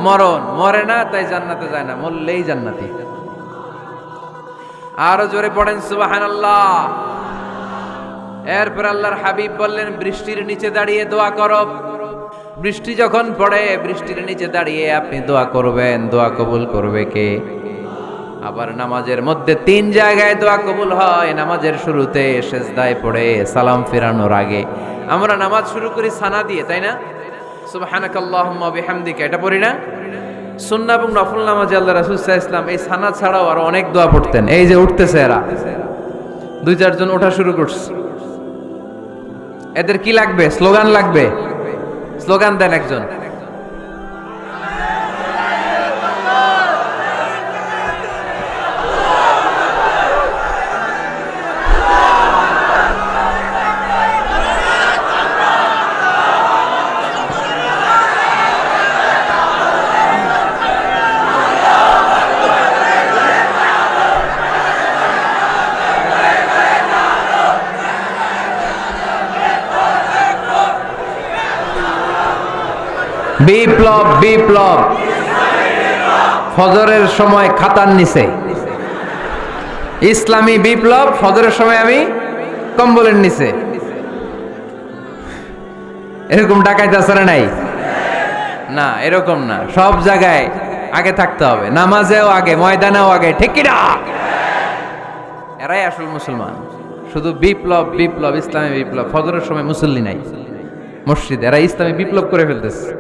মরণ। মরে না তাই জান্নাতে যায় না, মরলেই জান্নাতি। আরো জোরে পড়েন সুবহানাল্লাহ। এরপর আল্লাহর হাবিব বললেন, বৃষ্টির নিচে দাঁড়িয়ে দোয়া করো। বৃষ্টি যখন পড়ে, বৃষ্টির নিচে দাঁড়িয়ে আপনি দোয়া করবেন, দোয়া কবুল করবে কে? আবার নামাজের মধ্যে 3 জায়গায় দোয়া কবুল হয়। নামাজের শুরুতে সেজদায় পড়ে সালাম ফেরানোর আগে। আমরা নামাজ শুরু করি সানা দিয়ে, তাই না? সুবহানাকাল্লাহুম্মা বিহামদিকা, এটা পড়ি না? সুন্নাহ এবং নফল নামাজে আল্লাহ রাসূল সাল্লাল্লাহু আলাইহি ওয়াসাল্লাম এই সানা ছাড়াও আরো অনেক দোয়া পড়তেন। এই যে উঠতেছে এরা 2-4 জন ওঠা শুরু করছে, এদের কি লাগবে? স্লোগান লাগবে। স্লোগান দেন একজন। বিপ্লব বিপ্লব, ফজরের সময় খাতার নিচে। ইসলামী বিপ্লব, ফজরের সময় আমি কম্বলের নিচে। এরকম ডাকাইতে আছে না নাই? না, এরকম না, সব জায়গায় আগে থাকতে হবে, নামাজেও আগে, ময়দানেও আগে, ঠিক কি না? এরাই আসল মুসলমান। শুধু বিপ্লব বিপ্লব, ইসলামী বিপ্লব। ফজরের সময় মুসল্লি নাই মসজিদে, এরা ইসলামী বিপ্লব করে ফেলতেছে।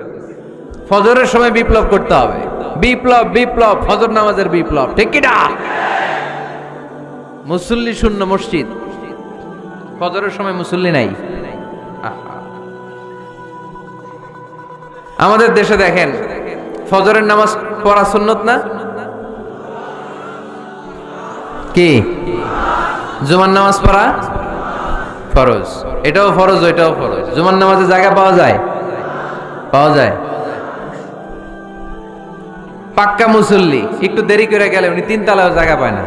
ফজরের সময় বিপ্লব করতে হবে। বিপ্লব বিপ্লব, ফজর নামাজের বিপ্লব, ঠিক কি না? মুসল্লি শূন্য মসজিদ, ফজরের সময় মুসল্লি নাই। আমাদের দেশে দেখেন, ফজরের নামাজ পড়া সুন্নত না? কি? জুমার নামাজ পড়া ফরজ। এটাও ফরজ, ওইটাও ফরজ। জুমার নামাজে জায়গা পাওয়া যায়? পাওয়া যায়। পাক্কা মুসল্লি একটু দেরি করে গেলে উনি 3 তলায় জায়গা পায় না,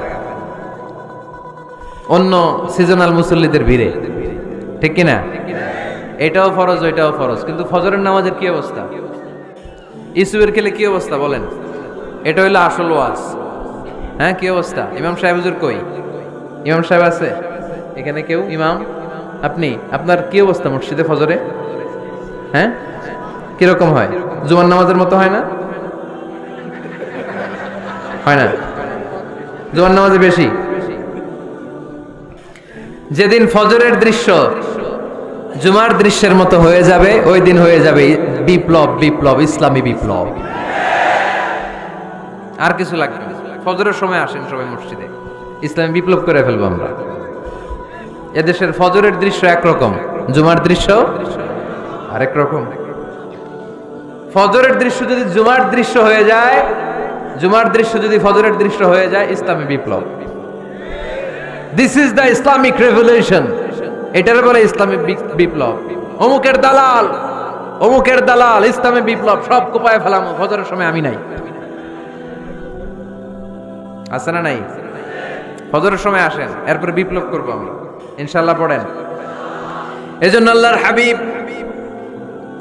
অন্য সিজনাল মুসল্লিদের ভিড়ে, ঠিক কিনা? এটাও ফরজ, ওইটাও ফরজ। কিন্তু ফজরের নামাজের কি অবস্থা? ইসুবের খেলে কি অবস্থা বলেন? এটা হইলো আসল ওয়াজ। হ্যাঁ, কি অবস্থা? ইমাম সাহেব হুজুর কই? ইমাম সাহেব আছে এখানে কেউ? ইমাম আপনি, আপনার কি অবস্থা মসজিদে ফজরে? হ্যাঁ, কিরকম হয়? জুমার নামাজের মতো হয় না? হয় না? জুমার নামাজে বেশি। যেদিন ফজরের দৃশ্য জুমার দৃশ্যের মতো হয়ে যাবে, ওই দিন হয়ে যাবে বিপ্লব বিপ্লব, ইসলামী বিপ্লব। আর কিছু লাগবে না। ফজরের সময় আসেন সবাই মসজিদে, ইসলামী বিপ্লব করে ফেলবো আমরা। এদেশের ফজরের দৃশ্য একরকম, জুমার দৃশ্য আরেক রকম। ফজরের দৃশ্য যদি জুমার দৃশ্য হয়ে যায়, জুমার দৃশ্য যদি ফজরের দৃশ্য হয়ে যায়, ইসলামী বিপ্লব। This is the Islamic revolution. এটার বলে ইসলামী বিপ্লব। অমুকের দালাল, অমুকের দালাল, ইসলামী বিপ্লব সব কোপায় ফেলাম। ফজরের সময় আমি নাই, আছে না নাই? ফজরের সময় আসেন, এরপরে বিপ্লব করবো আমরা ইনশাআল্লাহ। পড়েন। এজন্য আল্লাহর হাবিব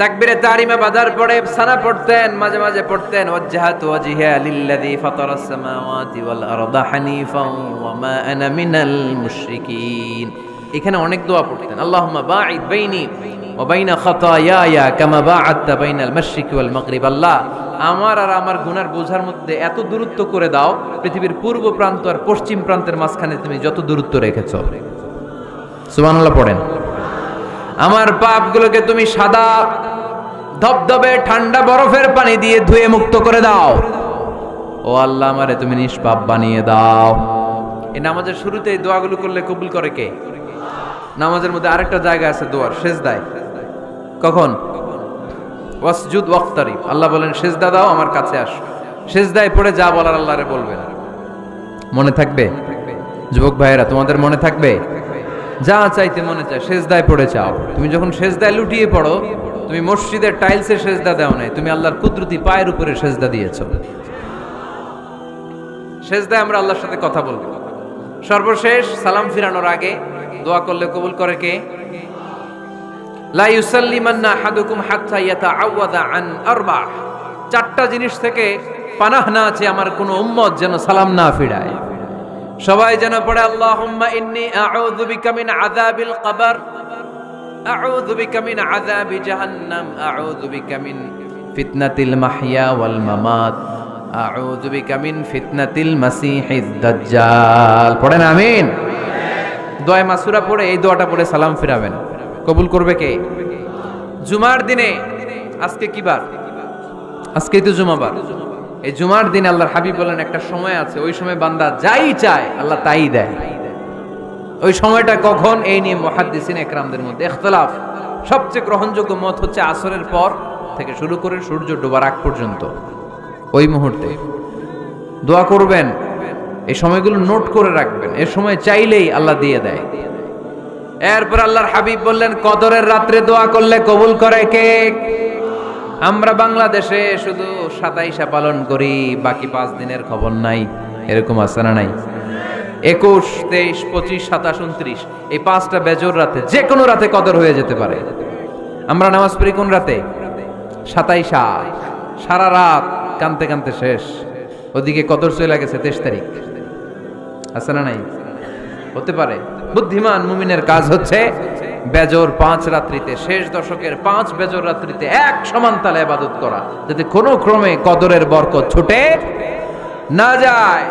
তাকবীরে তাহরিমা বাঁধার পরে সানা পড়তেন, মাঝে মাঝে পড়তেন ওয়াজহাতু ওয়াজহিয়া লিল্লাযী ফাতারাস সামাওয়াতি ওয়াল আরদা হানিফান ওয়া মা আনা মিনাল মুশরিকিন। এখানে অনেক দোয়া পড়তেন। আল্লাহুম্মা বাঈদ বাইনি ওয়া বাইনা খাতায়ায়া কামা বাআদতা বাইনাল মাশরিকি ওয়াল মাগরিব। আল্লাহ, আমার আর আমার গুনার বোঝার মধ্যে এত দূরত্ব করে দাও, পৃথিবীর পূর্ব প্রান্ত আর পশ্চিম প্রান্তের মাঝখানে তুমি যত দূরত্ব রেখেছো। সুবহানাল্লাহ পড়েন। আমার পাপগুলোকে তুমি সাদা ধবধবে ঠান্ডা বরফের পানি দিয়ে ধুয়ে মুক্ত করে দাও। ও আল্লাহ, আমারে তুমি নিষ্পাপ বানিয়ে দাও। এই নামাজের শুরুতে এই দোয়াগুলো করলে কবুল করে কে? নামাজের মধ্যে আরেকটা জায়গা আছে দোয়ার, সেজদায়। কখন? ওয়াসজুদ ওয়াক্তারিব। আল্লাহ বলেন সেজদা দাও, আমার কাছে আসো। সেজদায় পড়ে যা বলার আল্লাহরে বলবেন। মনে থাকবে? যুবক ভাইয়েরা, তোমাদের মনে থাকবে? যা চাইতে মনে চায় সেজদায় পড়ে চাও। তুমি যখন সেজদায় লুটিয়ে পড়ো, তুমি মসজিদের টাইলসে সেজদা দাও নাই, তুমি আল্লাহর কুদরতি পায়ের উপরে সেজদা দিয়েছো। সেজদায় আমরা আল্লাহর সাথে কথা বলবো। সর্বশেষ সালাম ফিরানোর আগে দোয়া করলে কবুল করে কে? লা ইউসাল্লিমান্না আহাদুকুম হাত্তা ইয়াতাআওয়াযা আন আরবা। 4টা জিনিস থেকে পানাহ না আছে আমার কোন উম্মত যেন সালাম না ফিরায়। সবাই যেন পড়ে আল্লাহুম্মা ইন্নী আউযু বিকা মিন আযাবিল কবর, আউযু বিকা মিন আযাবি জাহান্নাম, আউযু বিকা মিন ফিতনাতিল মাহইয়া ওয়াল মামাত, আউযু বিকা মিন ফিতনাতিল মাসিহিদ দাজ্জাল। পড়েন আমিন। দোয়া মাসুরা পড়ে এই দোয়াটা পড়ে সালাম ফিরাবেন, কবুল করবে কে? জুমার দিনে, আজকে কি বার? আজকেই তো জুমাবার। এই জুমার দিনে আল্লাহর হাবিব বলেন একটা সময় আছে, ওই সময় বান্দা যাই চায় আল্লাহ তাই দেয়। ওই সময়টা কখন? এই নিয়ে মুহাদ্দিসিন একরামদের মধ্যে ইখতিলাফ। সবচেয়ে গ্রহণযোগ্য মত হচ্ছে আসরের পর থেকে শুরু করে সূর্য ডোবার আগ পর্যন্ত, ওই মুহূর্তে দোয়া করবেন। এই সময়গুলো নোট করে রাখবেন, এর সময় চাইলেই আল্লাহ দিয়ে দেয়। এরপর আল্লাহর হাবিব বললেন কদরের রাত্রে দোয়া করলে কবুল করে কে? আমরা বাংলাদেশে শুধু 27 পালন করি, বাকি 5 দিনের খবর নাই। এরকম আছে না নাই? 21, 23, 25, 27, 29 এই 5টা বেজোর রাতে, যে কোনো রাতে কদর হয়ে যেতে পারে। আমরা নামাজ পড়ি কোন রাতে? 27। সারা রাত কানতে কানতে শেষ, ওদিকে কদর চলে গেছে 23 তারিখ। আছে না নাই? হতে পারে। বুদ্ধিমান মুমিনের কাজ হচ্ছে বেজোর 5 রাত্রিতে, শেষ দশকের 5 বেজোর রাত্রিতে এক সমান তালে ইবাদত করা, যাতে কোনো ক্রমে কদরের বরকত ছুটে না যায়।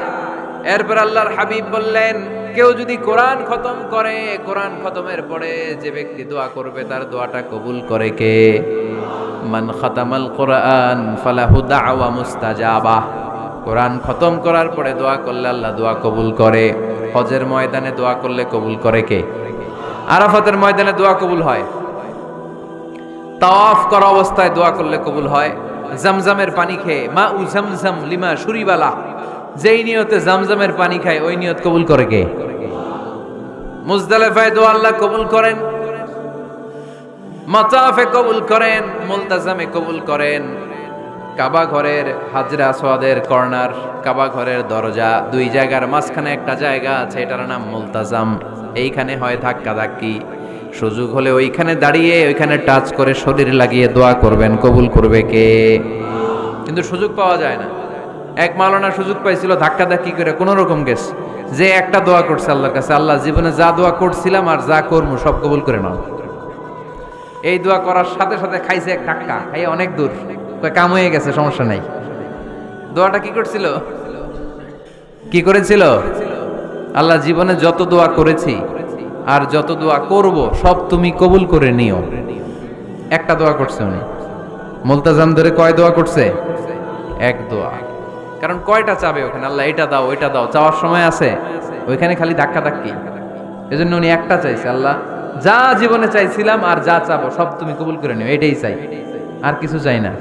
এরপর আল্লাহর হাবিব বললেন কেউ যদি কোরআন খতম করে, কোরআন খতমের পরে যে ব্যক্তি দোয়া করবে তার দোয়াটা কবুল করে কে? মান খাতামাল কোরআন ফালাহু দাওয়া মুস্তাজাবা। কোরআন খতম করার পরে দোয়া করলে আল্লাহ দোয়া কবুল করে। হজের ময়দানে দোয়া করলে কবুল করে কে? আরাফাতের ময়দানে দোয়া কবুল হয়। তাওয়াফ করা অবস্থায় দোয়া করলে কবুল হয়। জামজামের পানি খেয়ে মা উ জামজাম লিমা শুরিবালা, যেই নিয়তে জামজামের পানি খায় ওই নিয়ত কবুল করে কে? মুজদালিফায় দোয়া আল্লাহ কবুল করেন, মাতাফে কবুল করেন, মুলতাজামে কবুল করেন। কাবা ঘরের হাজরা আসওয়াদের কর্নার, কাবা ঘরের দরজা, 2 জায়গার মাঝখানে একটা জায়গা আছে, এটার নাম মুলতাজাম। এইখানে হয় ধাক্কা ধাক্কি, সুযোগ হলে ওইখানে দাঁড়িয়ে ওইখানে টাচ করে শরীর লাগিয়ে দোয়া করবেন, কবুল করবে কে? কিন্তু সুযোগ পাওয়া যায় না। এক মাওলানা সুযোগ পাইছিল, ধাক্কা ধাক্কি করে কোন রকম গেছে, যে একটা দোয়া করছে আল্লাহর কাছে, আল্লাহ জীবনে যা দোয়া করছিলাম আর যা করবো সব কবুল করে নাও। এই দোয়া করার সাথে সাথে খাইছে এক ধাক্কা, খাইয়ে অনেক দূর, কাম হয়ে গেছে, সমস্যা নাই। দোয়াটা কি করছিল? কি করেছিল? আল্লাহ জীবনে যত দোয়া করেছি আর যত দোয়া করব সব তুমি কবুল করে নিও। একটা দোয়া করছে উনি। মুলতাজাম ধরে কয় দোয়া করছে? এক দোয়া। কারণ কয়টা চাবে ওখানে? আল্লাহ এটা দাও ওইটা দাও, চাওয়ার সময় আছে? ওইখানে খালি ধাক্কা ধাক্কি। এজন্য উনি একটা চাইছে, আল্লাহ যা জীবনে চাইছিলাম আর যা চাবো সব তুমি কবুল করে নিও, এটাই চাই, আর কিছু চাই না।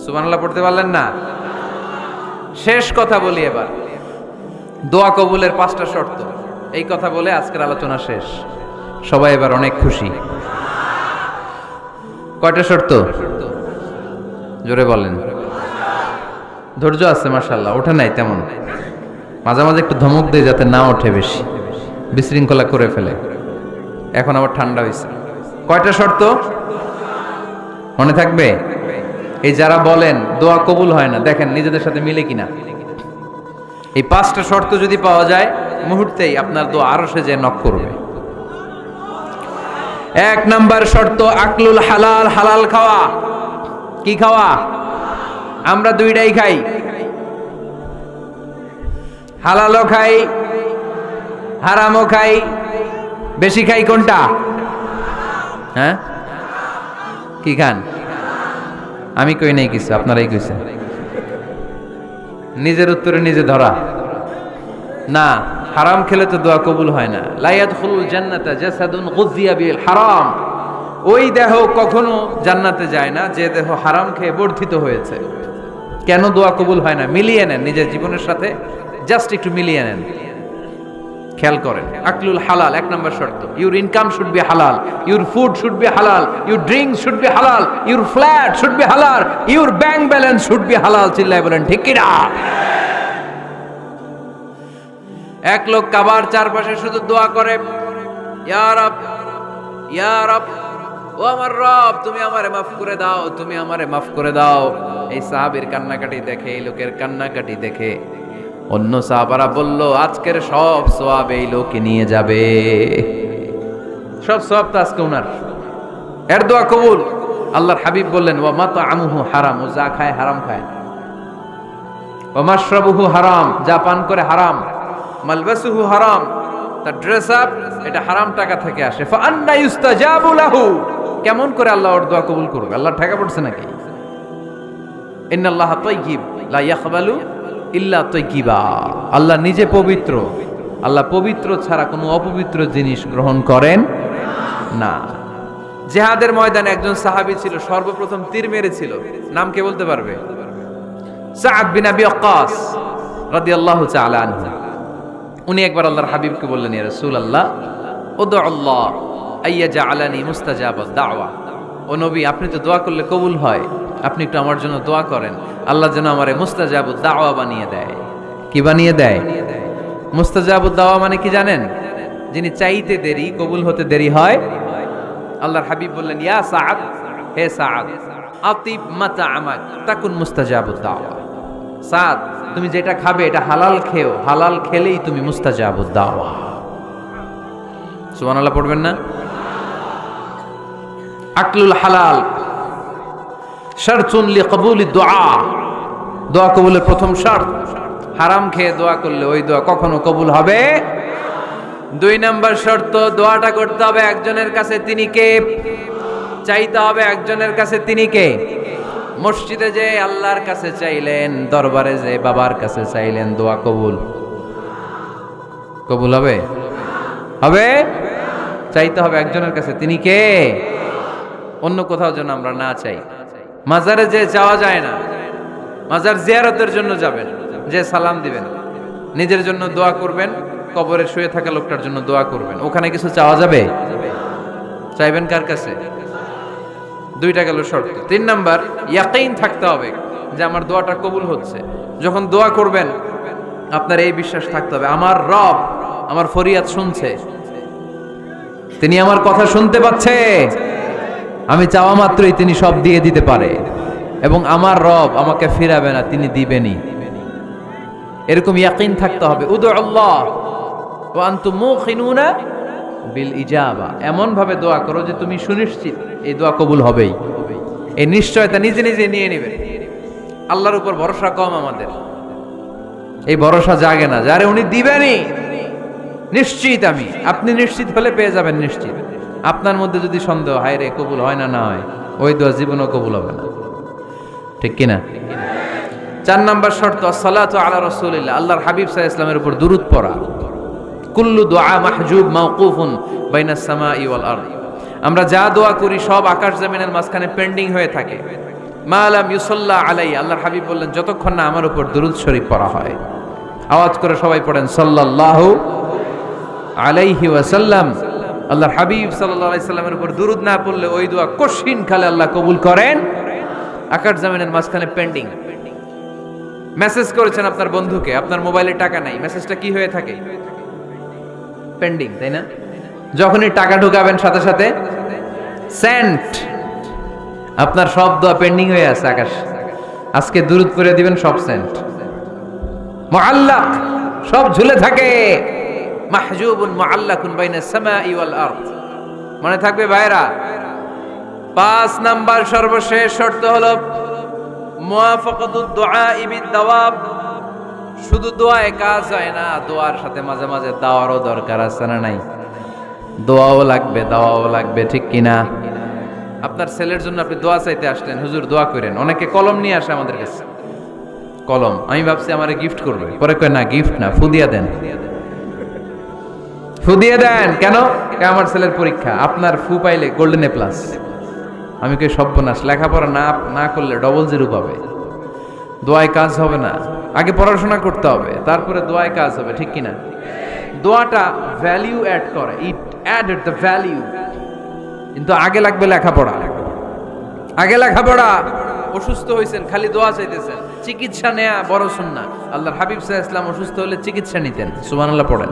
সুবহানাল্লাহ পড়তে পারলেন না? শেষ কথা বলি এবার, দোয়া কবুলের 5টা শর্ত। এই কথা বলে আজকের আলোচনা শেষ। সবাই এবার অনেক খুশি। কয়টা শর্ত? জোরে বলেন। ধৈর্য আছে মাশাআল্লাহ, ওঠে নাই তেমন, মাঝে মাঝে একটু ধমক দেয় যাতে না ওঠে, বেশি বিশৃঙ্খলা করে ফেলে। এখন আবার ঠান্ডা হয়েছে। কয়টা শর্ত মনে থাকবে? এই যারা বলেন দোয়া কবুল হয় না, দেখেন নিজেদের সাথে মিলে কিনা। এই 5টা শর্ত যদি পাওয়া যায়, মুহূর্তেই আপনার দোয়া আরশে যে নক করবে। 1 নাম্বার শর্ত আকলুল হালাল, হালাল খাওয়া। কি খাওয়া? আমরা 2টাই খাই, হালালও খাই হারামও খাই। বেশি খাই কোনটা? হ্যাঁ, কি খান? আমি কই নাই কিছু, আপনারাই কইছেন। নিজের উত্তরে নিজে ধরা না। হারাম খেলে তো দোয়া কবুল হয় না। লা ইয়াদখুলুল জান্নাতা জাসাদুন গুযিয়া বিল হারাম। ওই দেহ কখনো জান্নাতে যায় না যে দেহ হারাম খেয়ে বর্ধিত হয়েছে। কেন দোয়া কবুল হয় না? মিলিয়ে নেন নিজের জীবনের সাথে, জাস্ট একটু মিলিয়ে নেন, খেয়াল করেন। আকলুল হালাল 1 নম্বর শর্ত। ইউর ইনকাম শুড বি হালাল, ইউর ফুড শুড বি হালাল, ইউর ড্রিঙ্কস শুড বি হালাল, ইউর ফ্ল্যাট শুড বি হালাল, your bank balance should be হালাল। চিল্লায় বলেন ঠিক কি না? এক লোক কাবার চারপাশে শুধু দোয়া করে, ইয়া রব, ইয়া রব, ও আমার রব, তুমি আমারে মাফ করে দাও, তুমি আমারে মাফ করে দাও। এই সাহাবীর কান্নাকাটি দেখে, এই লোকের কান্নাকাটি দেখে অন্য সাহাবারা বলল, আজকের সব সওয়াব এই লোকে নিয়ে যাবে। সব সওয়াব তো আজকে উনার। এর দোয়া কবুল। আল্লাহর হাবিব বললেন, ওয়া মাতআমুহু হারাম, ও যা খায় হারাম খায়। ওয়া মাশরাবুহু হারাম, যা পান করে হারাম, মালবাসুহু হারাম, তার ড্রেস আপ এটা হারাম টাকা থেকে আসে, ফা আন্না ইউস্তাজাবু লাহু, কেমন করে আল্লাহ ওর দোয়া কবুল করবে? আল্লাহ ঠেকা পড়ছে নাকি? ইন্নাল্লাহা তাইয়্যিব লা ইয়াকবালু ইল্লা তাইয়্যিবা, আল্লাহ নিজে পবিত্র, আল্লাহ পবিত্র ছাড়া কোনো অপবিত্র জিনিস গ্রহণ করেন না। জিহাদের ময়দানে একজন সাহাবী ছিল, সর্বপ্রথম তীর মেরেছিল, নাম কে বলতে পারবে? সাআদ বিন আবি ওয়াক্কাস রাদিয়াল্লাহু তাআলা আনহু। উনি একবার আল্লাহর হাবিবকে বললেন, ইয়া রাসূলুল্লাহ উদউ আল্লাহ আইয়াজআলানি মুস্তাজাবাদ দাওয়া, ও নবী আপনি তো দোয়া করলে কবুল হয়, আপনি একটু আমার জন্য দোয়া করেন, আল্লাহ যেন আমারে মুস্তাজাবুদ দাওয়া বানিয়ে দেয়। কি বানিয়ে দেয়? মুস্তাজাবুদ দাওয়া মানে কি জানেন? যিনি চাইতে দেরি কবুল হতে দেরি হয়। আল্লাহর হাবিব বললেন, ইয়া সাআদ, হে সাআদ, আতিব মাতাআমাক তাকুন মুস্তাজাবুদ দাওয়া। সাআদ, তুমি যেটা খাবে এটা হালাল খেও, হালাল খেলেই তুমি মুস্তাজাবুদ দাওয়া। সুবহানাল্লাহ পড়বেন না? আকলুল হালাল শারতুন লিকবুলিদ দুআ, দোয়া কবুলের প্রথম শর্ত। হারাম খেয়ে দোয়া করলে ওই দোয়া কখনো কবুল হবে। 2 নাম্বার শর্ত, দোয়াটা করতে হবে একজনের কাছে, তিনি কে? চাইতে হবে একজনের কাছে, তিনি কে? মসজিদে যে আল্লাহর কাছে চাইলেন, দরবারে যে বাবার কাছে চাইলেন, দোয়া কবুল কবুল হবে? হবে? চাইতে হবে একজনের কাছে, তিনি কে? অন্য কোথাও যেন আমরা না চাই। মাজারে যে যাওয়া যায় না, মাজার জিয়ারতের জন্য যাবেন, যে সালাম দিবেন, নিজের জন্য দোয়া করবেন, কবরে শুয়ে থাকা লোকটার জন্য দোয়া করবেন, ওখানে কিছু চাওয়া যাবে? চাইবেন কার কাছে? 2টা গেল শর্ত। 3 নাম্বার, ইয়াকিন থাকতে হবে যে আমার দোয়াটা কবুল হচ্ছে। যখন দোয়া করবেন আপনার এই বিশ্বাস থাকতে হবে, আমার রব আমার ফরিয়াদ শুনছে, তিনি আমার কথা শুনতে পাচ্ছে, আমি চাওয়া মাত্রই তিনি সব দিয়ে দিতে পারে, এবং আমার রব আমাকে ফিরাবে না, তিনি দিবেনই। এরকম ইয়াকিন থাকতে হবে। উদু আল্লাহ ওয়া আনতুম মুখিনুনা বিল ইজাবা, এমন ভাবে দোয়া করো যে তুমি সুনিশ্চিত এই দোয়া কবুল হবেই। এই নিশ্চয়তা নিজে নিজে নিয়ে নেবেন। আল্লাহর উপর ভরসা কম আমাদের, এই ভরসা জাগে না, যারে উনি দিবেনই নিশ্চিত আমি, আপনি নিশ্চিত হলে পেয়ে যাবেন নিশ্চিত। আপনার মধ্যে যদি সন্দেহ, হায় রে কবুল হয় না, না হয়, ওই দোয়া জীবনও কবুল হবে না। ঠিক কিনা? 4 নাম্বার শর্ত, আসসালাতু আলা রাসূলিল্লাহ, আল্লাহর হাবিব সাল্লাল্লাহু আলাইহি ওয়াসাল্লামের উপর দুরূদ পড়া। কুল্লু দুআ মাহজুব মাওকুফুন বাইনাস সামাই ওয়াল আরদ, আমরা যা দোয়া করি সব আকাশ জমিনের মাঝখানে পেন্ডিং হয়ে থাকে। মা লাম ইউসাল্লা আলাইহি, আল্লাহর হাবিব বললেন যতক্ষণ না আমার উপর দুরূদ শরীফ পড়া হয়। আওয়াজ করে সবাই পড়েন সাল্লাল্লাহু আলাইহি ওয়াসাল্লাম। আল্লাহর হাবিব সাল্লাল্লাহু আলাইহি সাল্লামের উপর দুরূদ না পড়লে ওই দোয়া কঠিন কালে আল্লাহ কবুল করেন, আকাশ জমিনের মাঝখানে পেন্ডিং। মেসেজ করেছেন আপনার বন্ধুকে, আপনার মোবাইলে টাকা নাই, মেসেজটা কি হয়ে থাকে? পেন্ডিং, তাই না? যখনই টাকা ঢুকাবেন সাথে সাথে সেন্ট, আপনার সব দোয়া পেন্ডিং হয়ে আছে আকাশ। আজকে দুরূদ পড়ে দিবেন, সব সেন্ট, মুআল্লাক, সব ঝুলে থাকে। মাহজুবুন মুআল্লাকুন বাইনাস সামাই ওয়াল আরদ, মনে থাকবে ভাইরা। 5 নাম্বার সর্বশেষ শর্ত হলো মুওয়াফাকাতুদ দুআ বিদ দাওয়াব, শুধু দোয়ায় কাজ হয় না, দোয়ার সাথে মাঝে মাঝে দাওয়ারও দরকার আছে না নাই? দোয়াও লাগবে, দাওয়াও লাগবে, ঠিক কিনা? আপনার ছেলের জন্য আপনি দোয়া চাইতে আসলেন, হুজুর দোয়া করেন, অনেকে কলম নিয়ে আসে আমাদের কাছে, কলম। আমি ভাবছি আমারে গিফট করবে, পরে কয় না গিফট না, ফু দিয়ে দেন, ফু দিয়ে দেন। কেন? আমার ছেলের পরীক্ষা, আপনার ফু পাইলে গোল্ডেন এ প্লাস। আমি কই সর্বনাশ, লেখাপড়া না করলে ডবল 0 পাবে, দোয়ায় কাজ হবে না। আগে পড়াশোনা করতে হবে, তারপরে দোয়ায় কাজ হবে, ঠিক কিনা? দোয়াটা ভ্যালিউ অ্যাড করে, ইট অ্যাডেড দ্য ভ্যালিউ। কিন্তু আগে লাগবে লেখাপড়া, আগে লেখাপড়া। অসুস্থ হয়েছেন, খালি দোয়া চাইতেছেন, চিকিৎসা নেয়া বড় সুন্নাহ। আল্লাহর হাবিব সাল্লাল্লাহু আলাইহি ওয়াসাল্লাম অসুস্থ হলে চিকিৎসা নিতেন, সুবহানাল্লাহ পড়েন।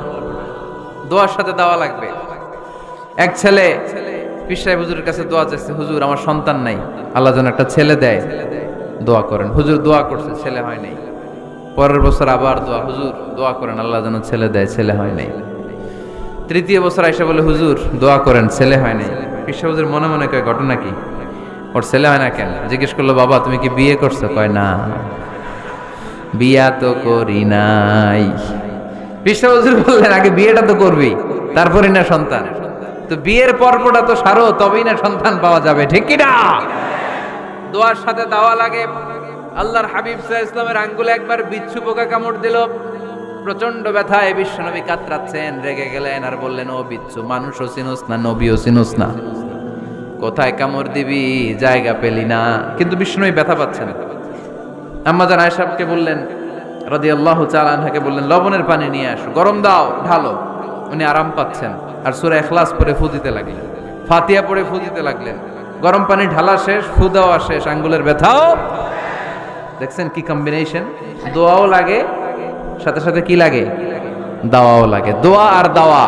দোয়ার সাথে দাওয়া লাগবে। এক ছেলে পীর সাহেব হুজুরের কাছে দোয়া চাইছে, হুজুর আমার সন্তান নাই, আল্লাহ যেন একটা ছেলে দেয়, দোয়া করেন। হুজুর দোয়া করছে, ছেলে হয় নাই। পরের বছর আবার দোয়া, হুজুর দোয়া করেন আল্লাহ যেন ছেলে দেয়, ছেলে হয় নাই। 3য় বছর আইসা বলে, হুজুর দোয়া করেন, ছেলে হয় নাই। পীর সাহেব হুজুর মনে মনে কয় ঘটনা কি, ওর ছেলে হয় না কেন? জিজ্ঞেস করলো, বাবা তুমি কি বিয়ে করছো? কয় না। বিয়া তো করি নাই। বিশ্ব হুজুর বললেন আগে বিয়েটা তো করবি, তারপরে না সন্তান। তো বিয়ের পর্বটা তো সারো, তবেই না সন্তান পাওয়া যাবে, ঠিক কি না? দোয়ার সাথে দাওয়া লাগে। আল্লাহর হাবিব সাল্লাল্লাহু আলাইহি ওয়াসাল্লামের আঙ্গুলে একবার বিচ্ছু পোকা কামড় দিল, প্রচন্ড ব্যথায় বিশ্বনবী কাতরাচ্ছেন, রেগে গেলেন আর বললেন, ও বিচ্ছু, মানুষও চিনোস না, নবীও চিনোস না, কোথায় কামড় দিবি, জায়গা পেলি না। কিন্তু বিশ্বনবী ব্যথা পাচ্ছেন। আম্মা জান আয়েশাকে বললেন রাদিয়াল্লাহু তাআলা আনহাকে বললেন, লবণের পানি নিয়ে আসো, গরম দাও, ঢালো। উনি আরাম পাচ্ছেন আর সূরা ইখলাস পড়ে ফু দিতে লাগলেন, ফাতিহা পড়ে ফু দিতে লাগলেন। গরম পানি ঢালা শেষ, ফু দেওয়া শেষ, আঙ্গুলের ব্যথাও। দেখছেন কি কম্বিনেশন? দোয়াও লাগে, সাথে সাথে কি লাগে? দাওয়াও লাগে। দোয়া আর দাওয়া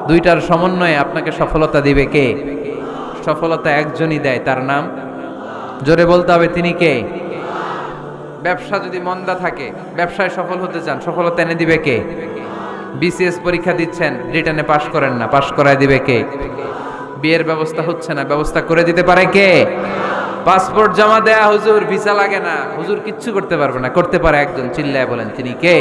দুইটার সমন্বয়ে আপনাকে সফলতা দিবে কে? সফলতা একজনই দেয়, তার নাম, জোরে বলতে হবে, তিনি কে? ব্যবসা যদি মন্দা থাকে, ব্যবসায় সফল হতে চান, সফলতা এনে দিবে কে? বিসিএস পরীক্ষা দিচ্ছেন, রিটেনে পাশ করেন না, পাশ করায় দিবে কে? বিয়ের ব্যবস্থা হচ্ছে না, ব্যবস্থা করে দিতে পারে কে? পাসপোর্ট জমা দেয়া, হুজুর ভিসা লাগে না, হুজুর কিচ্ছু করতে পারবে না, করতে পারে একজন, চিল্লায় বলেন তিনি কে?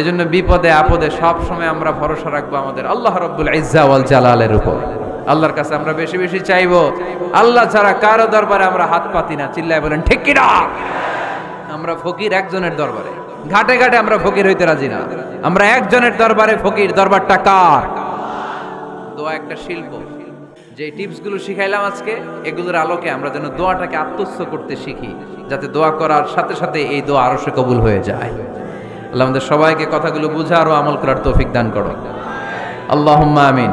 এজন্য বিপদে আপদে সব সময় আমরা ভরসা রাখবো আমাদের আল্লাহ রাব্বুল ইজ্জা ওয়াল জালালের উপর। আল্লাহর কাছে আমরা বেশি বেশি চাইবো। আল্লাহ ছাড়া কারো দরবারে আমরা হাত পাতি না, চিল্লায় বলেন ঠিক কি না? আমরা ফকির একজনের দরবারে, ঘাটে ঘাটে আমরা ফকির হইতে রাজি না, আমরা একজনের দরবারে ফকির। দরবারটা কার? দোয়া একটা শিল্প। যে টিপসগুলো শিখাইলাম আজকে, এগুলোর আলোকে আমরা যেন দোয়াটাকে আত্মস্থ করতে শিখি, যাতে দোয়া করার সাথে সাথে এই দোয়া আরো সে কবুল হয়ে যায়। আল্লাহ আমাদের সবাইকে কথাগুলো বুঝার ও আমল করার তৌফিক দান করো, আল্লাহুম্মা আমিন।